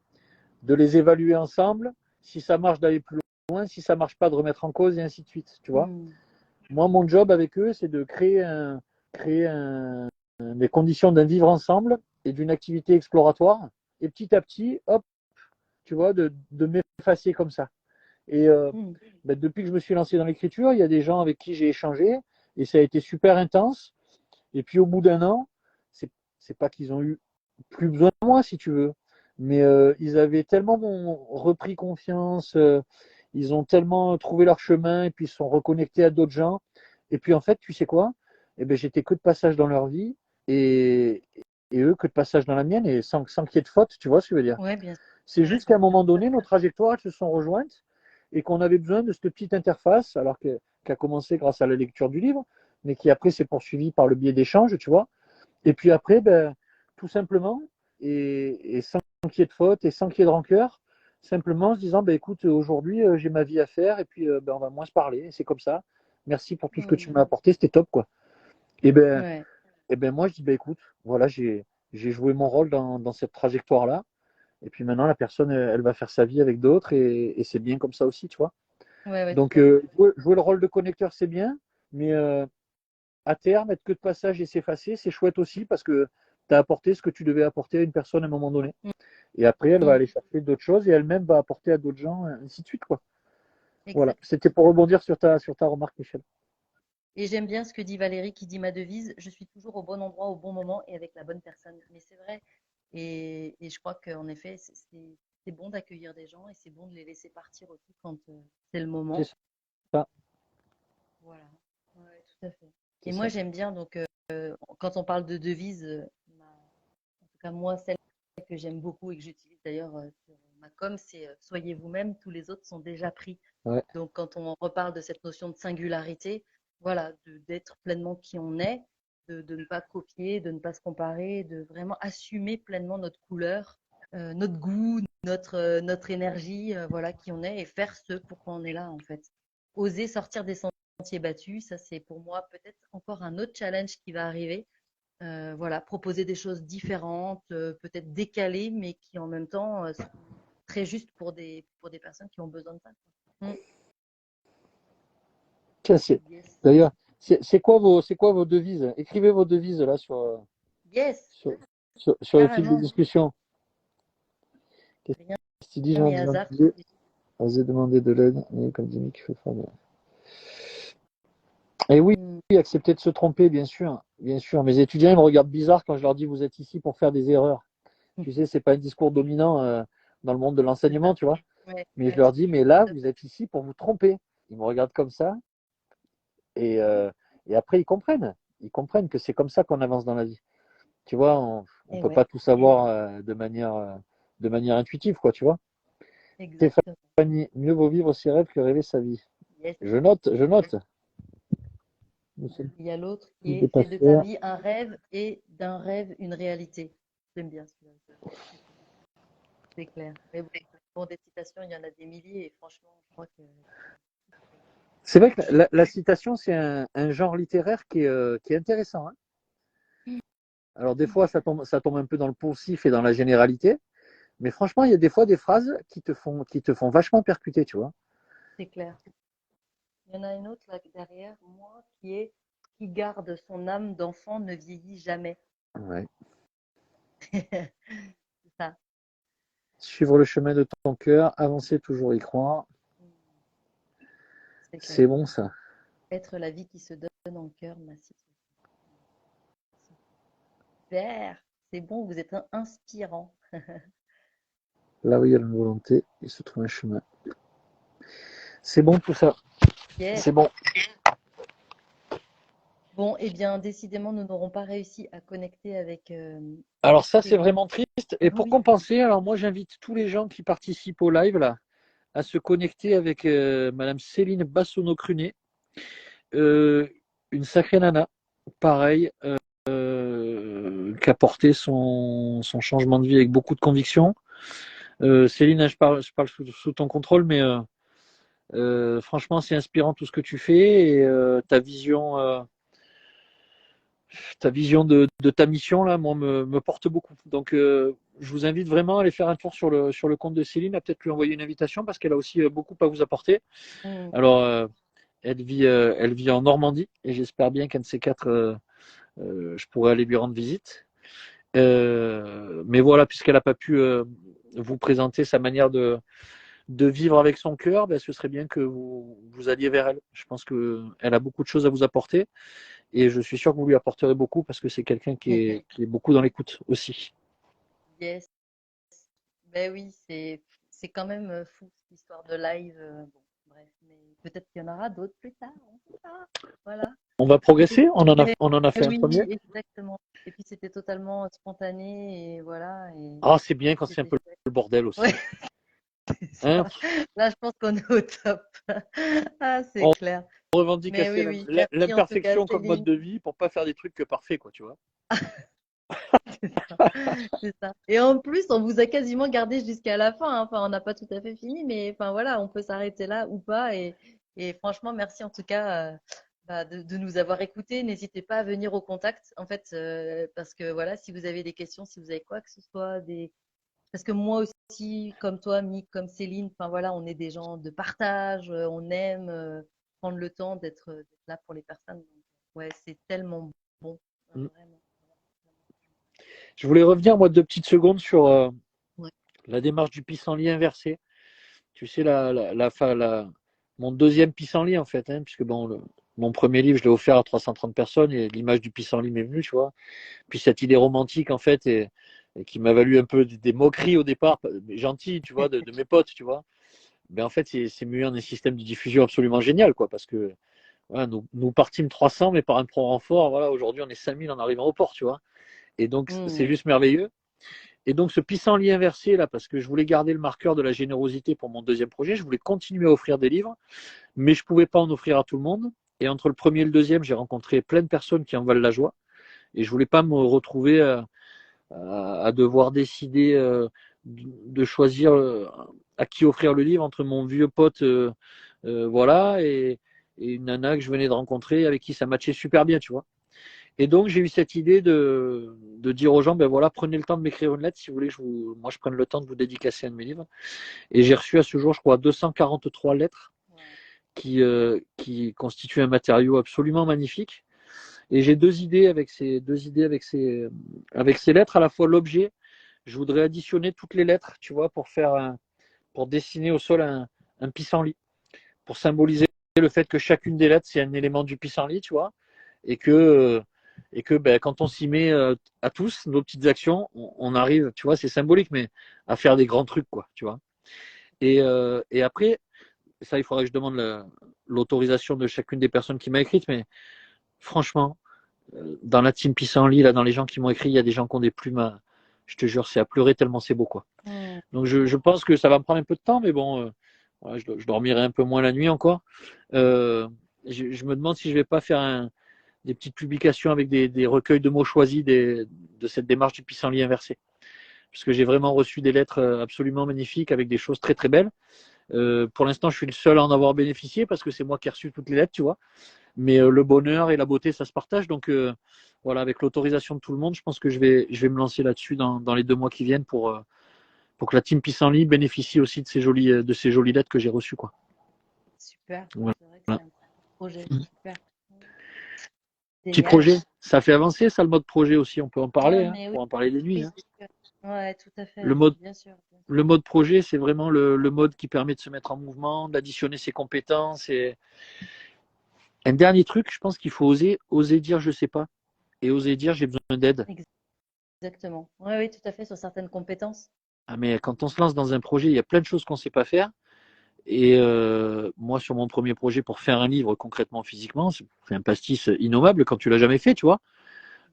de les évaluer ensemble. Si ça marche, d'aller plus loin. Si ça marche pas, de remettre en cause et ainsi de suite. Tu vois. Hmm. Moi, mon job avec eux, c'est de créer des conditions d'un vivre ensemble et d'une activité exploratoire. Et petit à petit, hop, tu vois, de m'effacer comme ça. Et Hmm. ben, depuis que je me suis lancé dans l'écriture, il y a des gens avec qui j'ai échangé et ça a été super intense. Et puis au bout d'un an, c'est, c'est pas qu'ils ont eu plus besoin de moi, si tu veux, mais ils avaient tellement repris confiance, ils ont tellement trouvé leur chemin et puis ils se sont reconnectés à d'autres gens. Et puis en fait, tu sais quoi? Eh ben, j'étais que de passage dans leur vie et, et eux que de passage dans la mienne et sans qu'il y ait de faute, tu vois ce que je veux dire? Ouais, bien C'est sûr. juste qu'à un moment donné, nos trajectoires se sont rejointes et qu'on avait besoin de cette petite interface, qui a commencé grâce à la lecture du livre, mais qui après s'est poursuivie par le biais d'échanges, tu vois. Et puis après, ben, tout simplement, et sans qu'il y ait de faute et sans qu'il y ait de rancœur, simplement en se disant, ben, écoute, aujourd'hui, j'ai ma vie à faire et puis ben, on va moins se parler, et c'est comme ça. Merci pour tout ce que Hmm. tu m'as apporté, c'était top, quoi. Et ben, Ouais. et ben moi, je dis, ben, écoute, voilà, j'ai joué mon rôle dans cette trajectoire-là. Et puis maintenant, la personne, elle va faire sa vie avec d'autres et c'est bien comme ça aussi, tu vois. Ouais, ouais, tout Donc, à fait. jouer le rôle de connecteur, c'est bien, mais à terme, être que de passage et s'effacer, c'est chouette aussi parce que tu as apporté ce que tu devais apporter à une personne à un moment donné. Et après, elle va Hmm. aller chercher d'autres choses et elle-même va apporter à d'autres gens, ainsi de suite, quoi. Voilà. Exact. C'était pour rebondir sur ta remarque, Michel. Et j'aime bien ce que dit Valérie, qui dit ma devise, je suis toujours au bon endroit, au bon moment et avec la bonne personne. Mais c'est vrai. Et je crois qu'en effet, c'est c'est bon d'accueillir des gens et c'est bon de les laisser partir aussi quand c'est le moment. C'est ça, Voilà. Ouais, tout à fait. c'est Et moi, ça. j'aime bien, donc, quand on parle de devise, en tout cas, moi, celle que j'aime beaucoup et que j'utilise d'ailleurs sur ma com, c'est soyez vous-même, tous les autres sont déjà pris. Ouais. Donc, quand on reparle de cette notion de singularité, voilà, d'être pleinement qui on est, de ne pas copier, de ne pas se comparer, de vraiment assumer pleinement notre couleur, notre goût, notre énergie, voilà, qui on est et faire ce pourquoi on est là, en fait. Oser sortir des sentiers battus, ça, c'est pour moi peut-être encore un autre challenge qui va arriver. Voilà, proposer des choses différentes, peut-être décalées, mais qui en même temps sont très justes pour des personnes qui ont besoin de ça. Mm. Tiens, Yes. d'ailleurs, c'est quoi vos devises? Écrivez vos devises là Yes, sur, sur le fil de carrément. discussion. Qu'est-ce Rien qu'il dit, Jean n'est disant hasard. osez demander de l'aide, mais comme dit Mick, il faut faire de... Et oui, Mm. oui, accepter de se tromper, bien sûr, bien sûr. Mes étudiants, ils me regardent bizarre quand je leur dis vous êtes ici pour faire des erreurs. Tu sais, c'est pas un discours dominant dans le monde de C'est l'enseignement, ça. tu vois. Ouais, Mais je ouais, leur dis, mais là, tout à vous fait. êtes ici pour vous tromper. Ils me regardent comme ça et, euh, et après, ils comprennent. Ils comprennent que c'est comme ça qu'on avance dans la vie. Tu vois, on Et peut ouais, pas tout savoir de manière intuitive, quoi, tu vois. exactement. Stéphanie, mieux vaut vivre ses rêves que rêver sa vie. Yes, Je note, je yes. note. Nous sommes Il y a l'autre qui tous des est fais de ta passeurs. vie un rêve et d'un rêve une réalité. J'aime bien celui-là. C'est clair. Mais bon, des citations, il y en a des milliers et franchement, je crois que C'est vrai que la citation, c'est un genre littéraire qui est intéressant, hein. Alors des fois, ça tombe un peu dans le poncif et dans la généralité, mais franchement, il y a des fois des phrases qui te font vachement percuter, tu vois. c'est clair. Il y en a une autre là derrière moi qui est qui garde son âme d'enfant ne vieillit jamais. Ouais. C'est ça. Suivre le chemin de ton cœur, avancer, toujours y croire. C'est C'est clair. bon ça. Être la vie qui se donne en cœur, massif. Super. C'est bon, vous êtes inspirant. Là où il y a une volonté, il se trouve un chemin. C'est bon tout ça. Yes. C'est bon. Bon, eh bien, décidément, nous n'aurons pas réussi à connecter Alors avec ça, c'est Céline. vraiment triste. Et pour Oui, compenser, alors moi, j'invite tous les gens qui participent au live là à se connecter avec Madame Céline Bassonneau-Crunet, euh, une sacrée nana, pareil, qui a porté son changement de vie avec beaucoup de conviction. Céline, hein, je parle sous ton contrôle, mais franchement, c'est inspirant tout ce que tu fais et ta vision de ta mission là, moi, me porte beaucoup. Donc, je vous invite vraiment à aller faire un tour sur le compte de Céline, à peut-être lui envoyer une invitation parce qu'elle a aussi beaucoup à vous apporter. mm, Alors, elle vit en Normandie et j'espère bien qu'un de ces quatre, je pourrais aller lui rendre visite. Mais voilà, puisqu'elle n'a pas pu vous présenter sa manière de vivre avec son cœur, ben, ce serait bien que vous alliez vers elle. Je pense qu'elle a beaucoup de choses à vous apporter et je suis sûr que vous lui apporterez beaucoup parce que c'est quelqu'un qui est beaucoup dans l'écoute aussi. yes. Ben oui, c'est quand même fou cette histoire de live. Bon, bref, mais peut-être qu'il y en aura d'autres plus tard. On sait pas. Voilà. On va C'était progresser, mais on en a fait un oui, premier. exactement. Et puis c'était totalement spontané et voilà. Et Ah, c'est bien quand c'est un c'était peu chouette. le bordel Ouais, aussi. c'est Hein, ça. Là, je pense qu'on est au top. Ah, c'est on clair. revendique Mais assez oui, oui. Merci en tout cas, l'imperfection comme mode Céline. de vie pour pas faire des trucs que parfaits, quoi, tu vois. C'est ça. C'est ça. Et en plus, on vous a quasiment gardé jusqu'à la fin, hein. Enfin, on n'a pas tout à fait fini, mais enfin voilà, on peut s'arrêter là ou pas. Et franchement, merci en tout cas bah, de nous avoir écoutés. N'hésitez pas à venir au contact, en fait, parce que voilà, si vous avez des questions, si vous avez quoi que ce soit, parce que moi aussi, comme toi, Mick, comme Céline, enfin voilà, on est des gens de partage, on aime prendre le temps d'être là pour les personnes. Donc, ouais, c'est tellement bon, Mm. vraiment. Je voulais revenir, moi, 2 petites secondes sur Ouais. la démarche du pissenlit inversé. Tu sais, mon deuxième pissenlit, en fait, hein, puisque bon, mon premier livre, je l'ai offert à 330 personnes et l'image du pissenlit m'est venue, tu vois. Puis cette idée romantique, en fait, et qui m'a valu un peu des moqueries au départ, mais gentilles, tu vois, de mes potes, tu vois. Mais en fait, c'est mué en un système de diffusion absolument génial, quoi, parce que voilà, nous partîmes 300, mais par un pro renfort, voilà, aujourd'hui on est 5000 en arrivant au port, tu vois. Et donc, c'est Hmm. juste merveilleux. Et donc, ce pissenlit inversé, là, parce que je voulais garder le marqueur de la générosité pour mon deuxième projet, je voulais continuer à offrir des livres, mais je ne pouvais pas en offrir à tout le monde. Et entre le premier et le deuxième, j'ai rencontré plein de personnes qui en valent la joie. Et je ne voulais pas me retrouver à devoir décider de choisir à qui offrir le livre entre mon vieux pote voilà, et une nana que je venais de rencontrer avec qui ça matchait super bien, tu vois. Et donc, j'ai eu cette idée de dire aux gens, ben voilà, prenez le temps de m'écrire une lettre si vous voulez que moi je prenne le temps de vous dédicacer un de mes livres. Et j'ai reçu à ce jour, je crois, 243 lettres Ouais. qui constituent un matériau absolument magnifique. Et j'ai avec ces lettres, à la fois l'objet. Je voudrais additionner toutes les lettres, tu vois, pour dessiner au sol un pissenlit, pour symboliser le fait que chacune des lettres, c'est un élément du pissenlit, tu vois, et que ben, quand on s'y met à tous, nos petites actions, on arrive, tu vois, c'est symbolique, mais à faire des grands trucs, quoi, tu vois. Et après, ça, il faudrait que je demande l'autorisation de chacune des personnes qui m'a écrite, mais franchement, dans la team pissenlit, là, dans les gens qui m'ont écrit, il y a des gens qui ont des plumes je te jure, c'est à pleurer tellement c'est beau, quoi. Hmm. Donc je pense que ça va me prendre un peu de temps, mais bon, voilà, je dormirai un peu moins la nuit encore. Euh, je me demande si je vais pas faire des petites publications avec des recueils de mots choisis de cette démarche du pissenlit inversé. Parce que j'ai vraiment reçu des lettres absolument magnifiques avec des choses très très belles. Pour l'instant, je suis le seul à en avoir bénéficié parce que c'est moi qui ai reçu toutes les lettres, tu vois. Mais le bonheur et la beauté, ça se partage. Donc voilà, avec l'autorisation de tout le monde, je pense que je vais me lancer là-dessus dans les 2 mois qui viennent pour que la team Pissenlit bénéficie aussi de ces jolies lettres que j'ai reçues, quoi. Super. Voilà. C'est vrai que c'est un projet. Super. Petit Génial. projet, ça fait avancer ça le mode projet aussi, on peut en parler, Ouais, hein, mais oui, pour en parler des nuits. oui, Hein. c'est sûr. Ouais, tout à Le fait. mode, Bien sûr. Bien sûr. le mode projet, c'est vraiment le mode qui permet de se mettre en mouvement, d'additionner ses compétences. Et un dernier truc, je pense qu'il faut oser dire je sais pas et oser dire j'ai besoin d'aide. Exactement. Oui, oui, tout à fait, sur certaines compétences. Ah, mais quand on se lance dans un projet, il y a plein de choses qu'on ne sait pas faire. Et moi, sur mon premier projet, pour faire un livre concrètement, physiquement, c'est un pastis innommable quand tu l'as jamais fait, tu vois.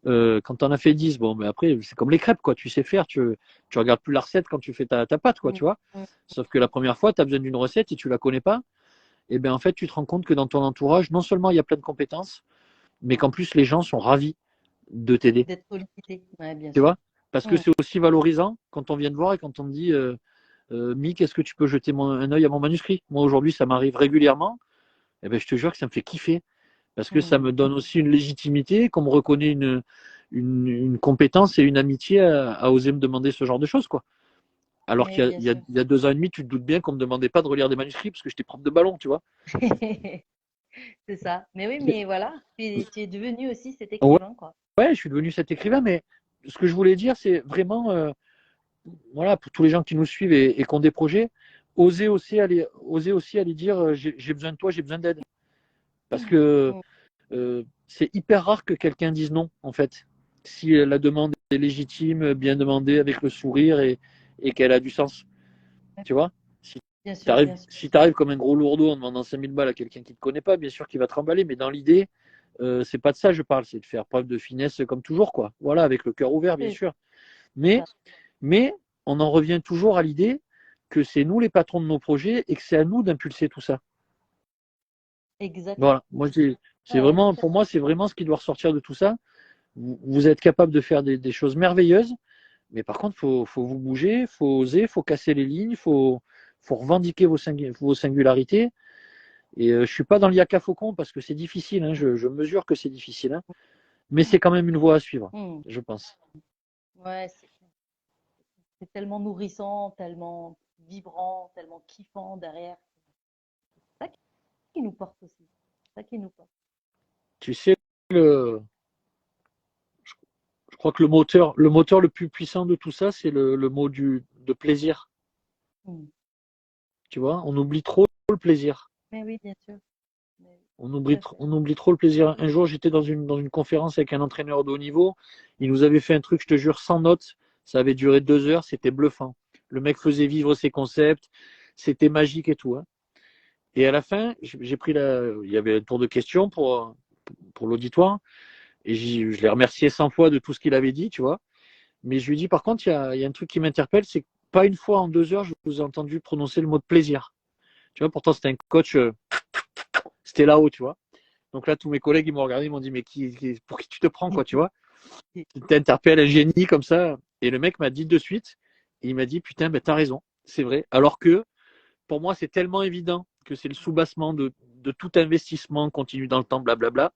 Quand tu en as fait 10, bon, mais après, c'est comme les crêpes, quoi. Tu sais faire, tu regardes plus la recette quand tu fais ta pâte, quoi, Mm, tu vois. mm, Sauf que la première fois, tu as besoin d'une recette et tu la connais pas. Et bien, en fait, tu te rends compte que dans ton entourage, non seulement il y a plein de compétences, mais qu'en plus, les gens sont ravis de t'aider, d'être sollicité. Ouais, bien tu sûr. vois. Parce que Mm, c'est aussi valorisant quand on vient te voir et quand on te dit, Mick, est-ce que tu peux jeter un œil à mon manuscrit? Moi, aujourd'hui, ça m'arrive régulièrement. Et ben, je te jure que ça me fait kiffer. Parce que ça mm. me donne aussi une légitimité, qu'on me reconnaît une compétence et une amitié à oser me demander ce genre de choses, quoi. Alors Oui, bien sûr. il y a 2 ans et demi, tu te doutes bien qu'on ne me demandait pas de relire des manuscrits parce que j'étais prof de ballon, tu vois. C'est ça. Mais oui, mais voilà, tu es devenu aussi cet Ouais, écrivain, quoi. ouais, je suis devenu cet écrivain, mais ce que je voulais dire, c'est vraiment, voilà, pour tous les gens qui nous suivent et qui ont des projets, oser aussi aller dire, j'ai besoin de toi, j'ai besoin d'aide. Parce que Mm. c'est hyper rare que quelqu'un dise non, en fait. Si la demande est légitime, bien demandée, avec le sourire et qu'elle a du sens. Tu vois? Si Bien tu sûr, arrives bien sûr. si comme un gros lourdeau en demandant 5000 balles à quelqu'un qui ne te connaît pas, bien sûr qu'il va te remballer, mais dans l'idée, c'est pas de ça que je parle, c'est de faire preuve de finesse comme toujours, quoi. Voilà, avec le cœur ouvert, bien C'est sûr. Mais, ça. mais on en revient toujours à l'idée que c'est nous les patrons de nos projets et que c'est à nous d'impulser tout ça. Exact. Voilà. Moi, c'est Ouais, vraiment, tout à pour moi, c'est vraiment ce qui doit ressortir de tout ça. Vous êtes capable de faire des choses merveilleuses, mais par contre, faut vous bouger, faut oser, faut casser les lignes, faut revendiquer vos singularités. Et je suis pas dans le yaka faucon parce que c'est difficile, hein, je mesure que c'est difficile, hein, mais c'est quand même une voie à suivre, fait. Mm. je pense. Ouais, c'est tellement nourrissant, tellement vibrant, tellement kiffant derrière. C'est ça qui nous porte aussi. C'est ça qui nous porte. Tu sais, le, je crois que le moteur le plus puissant de tout ça, c'est le mot de plaisir. Mm. Tu vois, on oublie trop le plaisir. Mais oui, bien sûr. Mais On tout oublie, à fait. on oublie trop le plaisir. Un jour, j'étais dans une conférence avec un entraîneur de haut niveau. Il nous avait fait un truc, je te jure, sans notes, Ça avait duré 2 heures, c'était bluffant. Le mec faisait vivre ses concepts, c'était magique et tout. Hein. Et à la fin, j'ai pris il y avait un tour de questions pour l'auditoire. Et je l'ai remercié 100 fois de tout ce qu'il avait dit, tu vois. Mais je lui dis, par contre, il y a un truc qui m'interpelle, c'est que pas une fois en 2 heures, je vous ai entendu prononcer le mot de plaisir. Tu vois, pourtant, c'était un coach, c'était là-haut, tu vois. Donc là, tous mes collègues, ils m'ont regardé, ils m'ont dit, mais pour qui tu te prends, quoi, tu vois. T'interpelles un génie comme ça. Et le mec m'a dit de suite, il m'a dit, putain, ben, t'as raison, c'est vrai. Alors que, pour moi, c'est tellement évident que c'est le soubassement de tout investissement continu dans le temps, blablabla,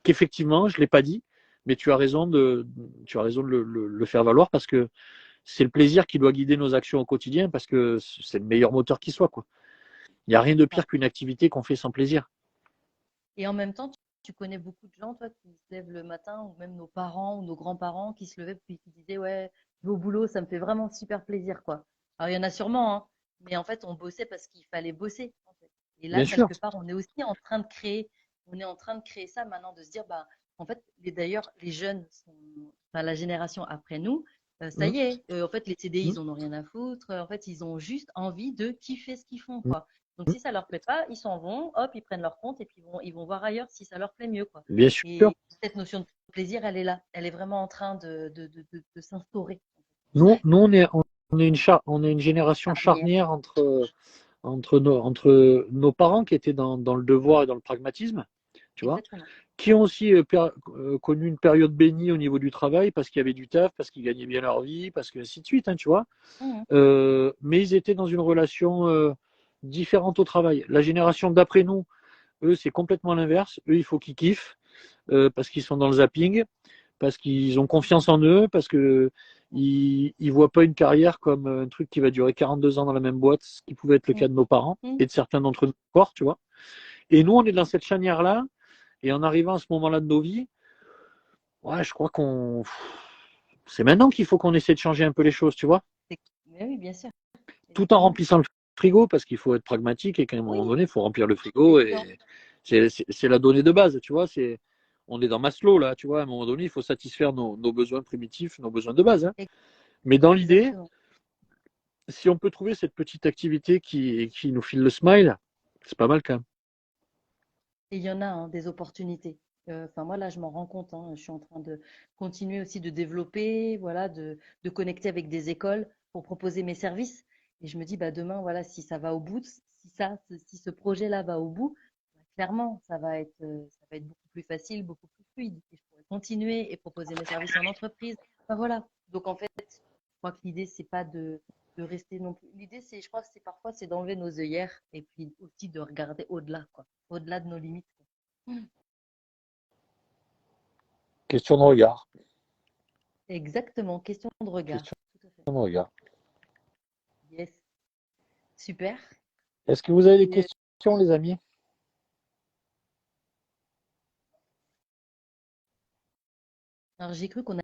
qu'effectivement, je ne l'ai pas dit, mais tu as raison de le faire valoir parce que c'est le plaisir qui doit guider nos actions au quotidien parce que c'est le meilleur moteur qui soit, quoi. Il n'y a rien de pire qu'une activité qu'on fait sans plaisir. Et en même temps, tu connais beaucoup de gens, toi, qui se lèvent le matin, ou même nos parents ou nos grands-parents qui se levaient puis qui disaient, ouais, je vais au boulot, ça me fait vraiment super plaisir, quoi. Alors, il y en a sûrement, hein, mais en fait, on bossait parce qu'il fallait bosser, en fait. Et là, Bien sûr. quelque part, on est aussi en train de créer, on est en train de créer ça maintenant, de se dire, bah, en fait, d'ailleurs, les jeunes sont, enfin, la génération après nous, ça Mmh. y est, en fait, les CDI, Mmh. ils en ont rien à foutre. En fait, ils ont juste envie de kiffer ce qu'ils font, Mmh. quoi. Donc, si ça leur plaît pas, ils s'en vont, hop, ils prennent leur compte et puis ils vont voir ailleurs si ça leur plaît mieux, quoi. Bien sûr. Et cette notion de plaisir, elle est là. Elle est vraiment en train de s'instaurer. Nous on est une génération Charnière. charnière entre nos parents qui étaient dans le devoir et dans le pragmatisme, tu vois, Exactement. qui ont aussi connu une période bénie au niveau du travail parce qu'il y avait du taf, parce qu'ils gagnaient bien leur vie, parce que ainsi de suite, hein, tu vois. Mhm. Mais ils étaient dans une relation différente au travail. La génération d'après nous, eux, c'est complètement l'inverse. Eux, il faut qu'ils kiffent parce qu'ils sont dans le zapping, parce qu'ils ont confiance en eux, parce que ils voient pas une carrière comme un truc qui va durer 42 ans dans la même boîte, ce qui pouvait être le cas de nos parents Mhm. et de certains d'entre nous encore, tu vois. Et nous, on est dans cette charnière-là, et en arrivant à ce moment-là de nos vies, ouais, je crois c'est maintenant qu'il faut qu'on essaie de changer un peu les choses, tu vois, Mais oui, bien sûr. tout en Évidemment. remplissant le frigo, parce qu'il faut être pragmatique et qu'à un moment Oui, donné, il faut remplir le c'est frigo évident. et c'est la donnée de base, tu vois, on est dans Maslow là, tu vois, à un moment donné, il faut satisfaire nos besoins primitifs, nos besoins de base. Hein. Mais dans l'idée, Exactement. si on peut trouver cette petite activité qui nous file le smile, c'est pas mal quand même. Et il y en a hein, des opportunités. Enfin, moi, là, je m'en rends compte. Hein. Je suis en train de continuer aussi de développer, voilà, de connecter avec des écoles pour proposer mes services. Et je me dis, bah, demain, voilà, si ça va au bout, si ce projet-là va au bout, bah, clairement, ça va être beaucoup plus facile, beaucoup plus fluide. Et je pourrais continuer et proposer mes services en entreprise. Enfin, voilà. Donc, en fait, je crois que l'idée, c'est pas de rester non plus. L'idée, c'est, je crois que c'est parfois, c'est d'enlever nos œillères et puis aussi de regarder au-delà, quoi, au-delà de nos limites, quoi. Question de regard. Exactement, question de regard. Question Tout à fait. de regard. Yes, super. Est-ce que vous avez des Et, questions, les amis? alors j'ai cru qu'on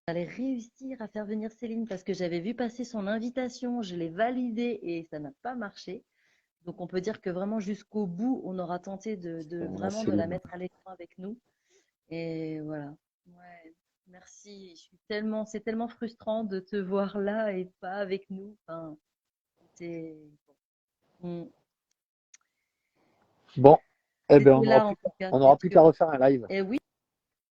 allait réussir à faire venir Céline parce que j'avais vu passer son invitation, je l'ai validée et ça n'a pas marché. Donc on peut dire que vraiment jusqu'au bout, on aura tenté vraiment de la mettre à l'écran avec nous. Et voilà. Ouais, merci. C'est tellement frustrant de te voir là et pas avec nous. Enfin, c'était bon. Bon, eh ben, C'était là en tout cas, on c'est aura plus qu'à sûr. refaire un live. Et oui,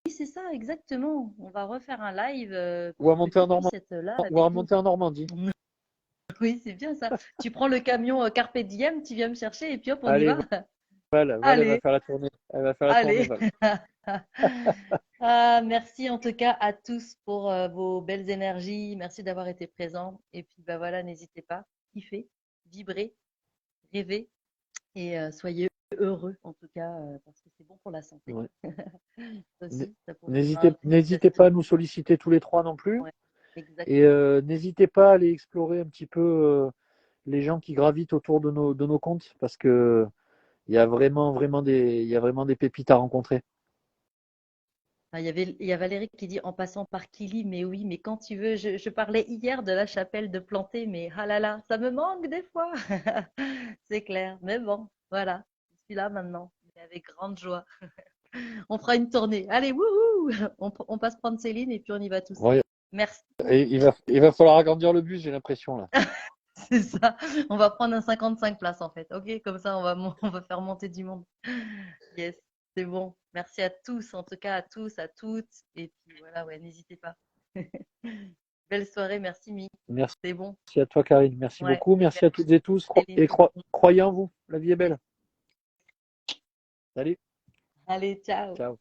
c'est ça, exactement. On va refaire un live Ou à pour que monter tu en puisses Normandie. être là Ou à avec nous. monter en Normandie. Oui, c'est bien ça. Tu prends le camion Carpe Diem, tu viens me chercher et puis hop, on y Allez, va. Val, elle va Allez, faire la tournée. Elle va faire la tournée, allez. Val. Ah, merci en tout cas à tous pour vos belles énergies. Merci d'avoir été présents. Et puis bah voilà, n'hésitez pas, kiffez, vibrez, rêvez et soyez heureux en tout cas parce que c'est bon pour la santé. Ouais. Ça aussi, ça pourrait être un N'hésitez petit pas à nous solliciter tous les trois non plus. ouais, Et exactement. n'hésitez pas à aller explorer un petit peu les gens qui gravitent autour de nos comptes parce que il y a vraiment des pépites à rencontrer. Ah, il y a Valérie qui dit en passant par Kili, mais oui, mais quand tu veux, je parlais hier de la chapelle de Planté, mais ah là là, ça me manque des fois. C'est clair. Mais bon, voilà, je suis là maintenant, mais avec grande joie. On fera une tournée. Allez, wouhou! On passe prendre Céline et puis on y va tous. Ouais, Merci, Et il va falloir agrandir le bus, j'ai l'impression là. c'est ça. On va prendre un 55 places en fait. Ok, comme ça on va faire monter du monde. Yes, c'est bon. Merci à tous, en tout cas à tous, à toutes. Et puis voilà, ouais, n'hésitez pas. Belle soirée, merci Mick. Merci C'est bon. à toi, Karine. Merci Ouais, beaucoup. Merci à toutes et tous. Et croyez en vous. La vie est belle. Salut. allez, ciao. Ciao.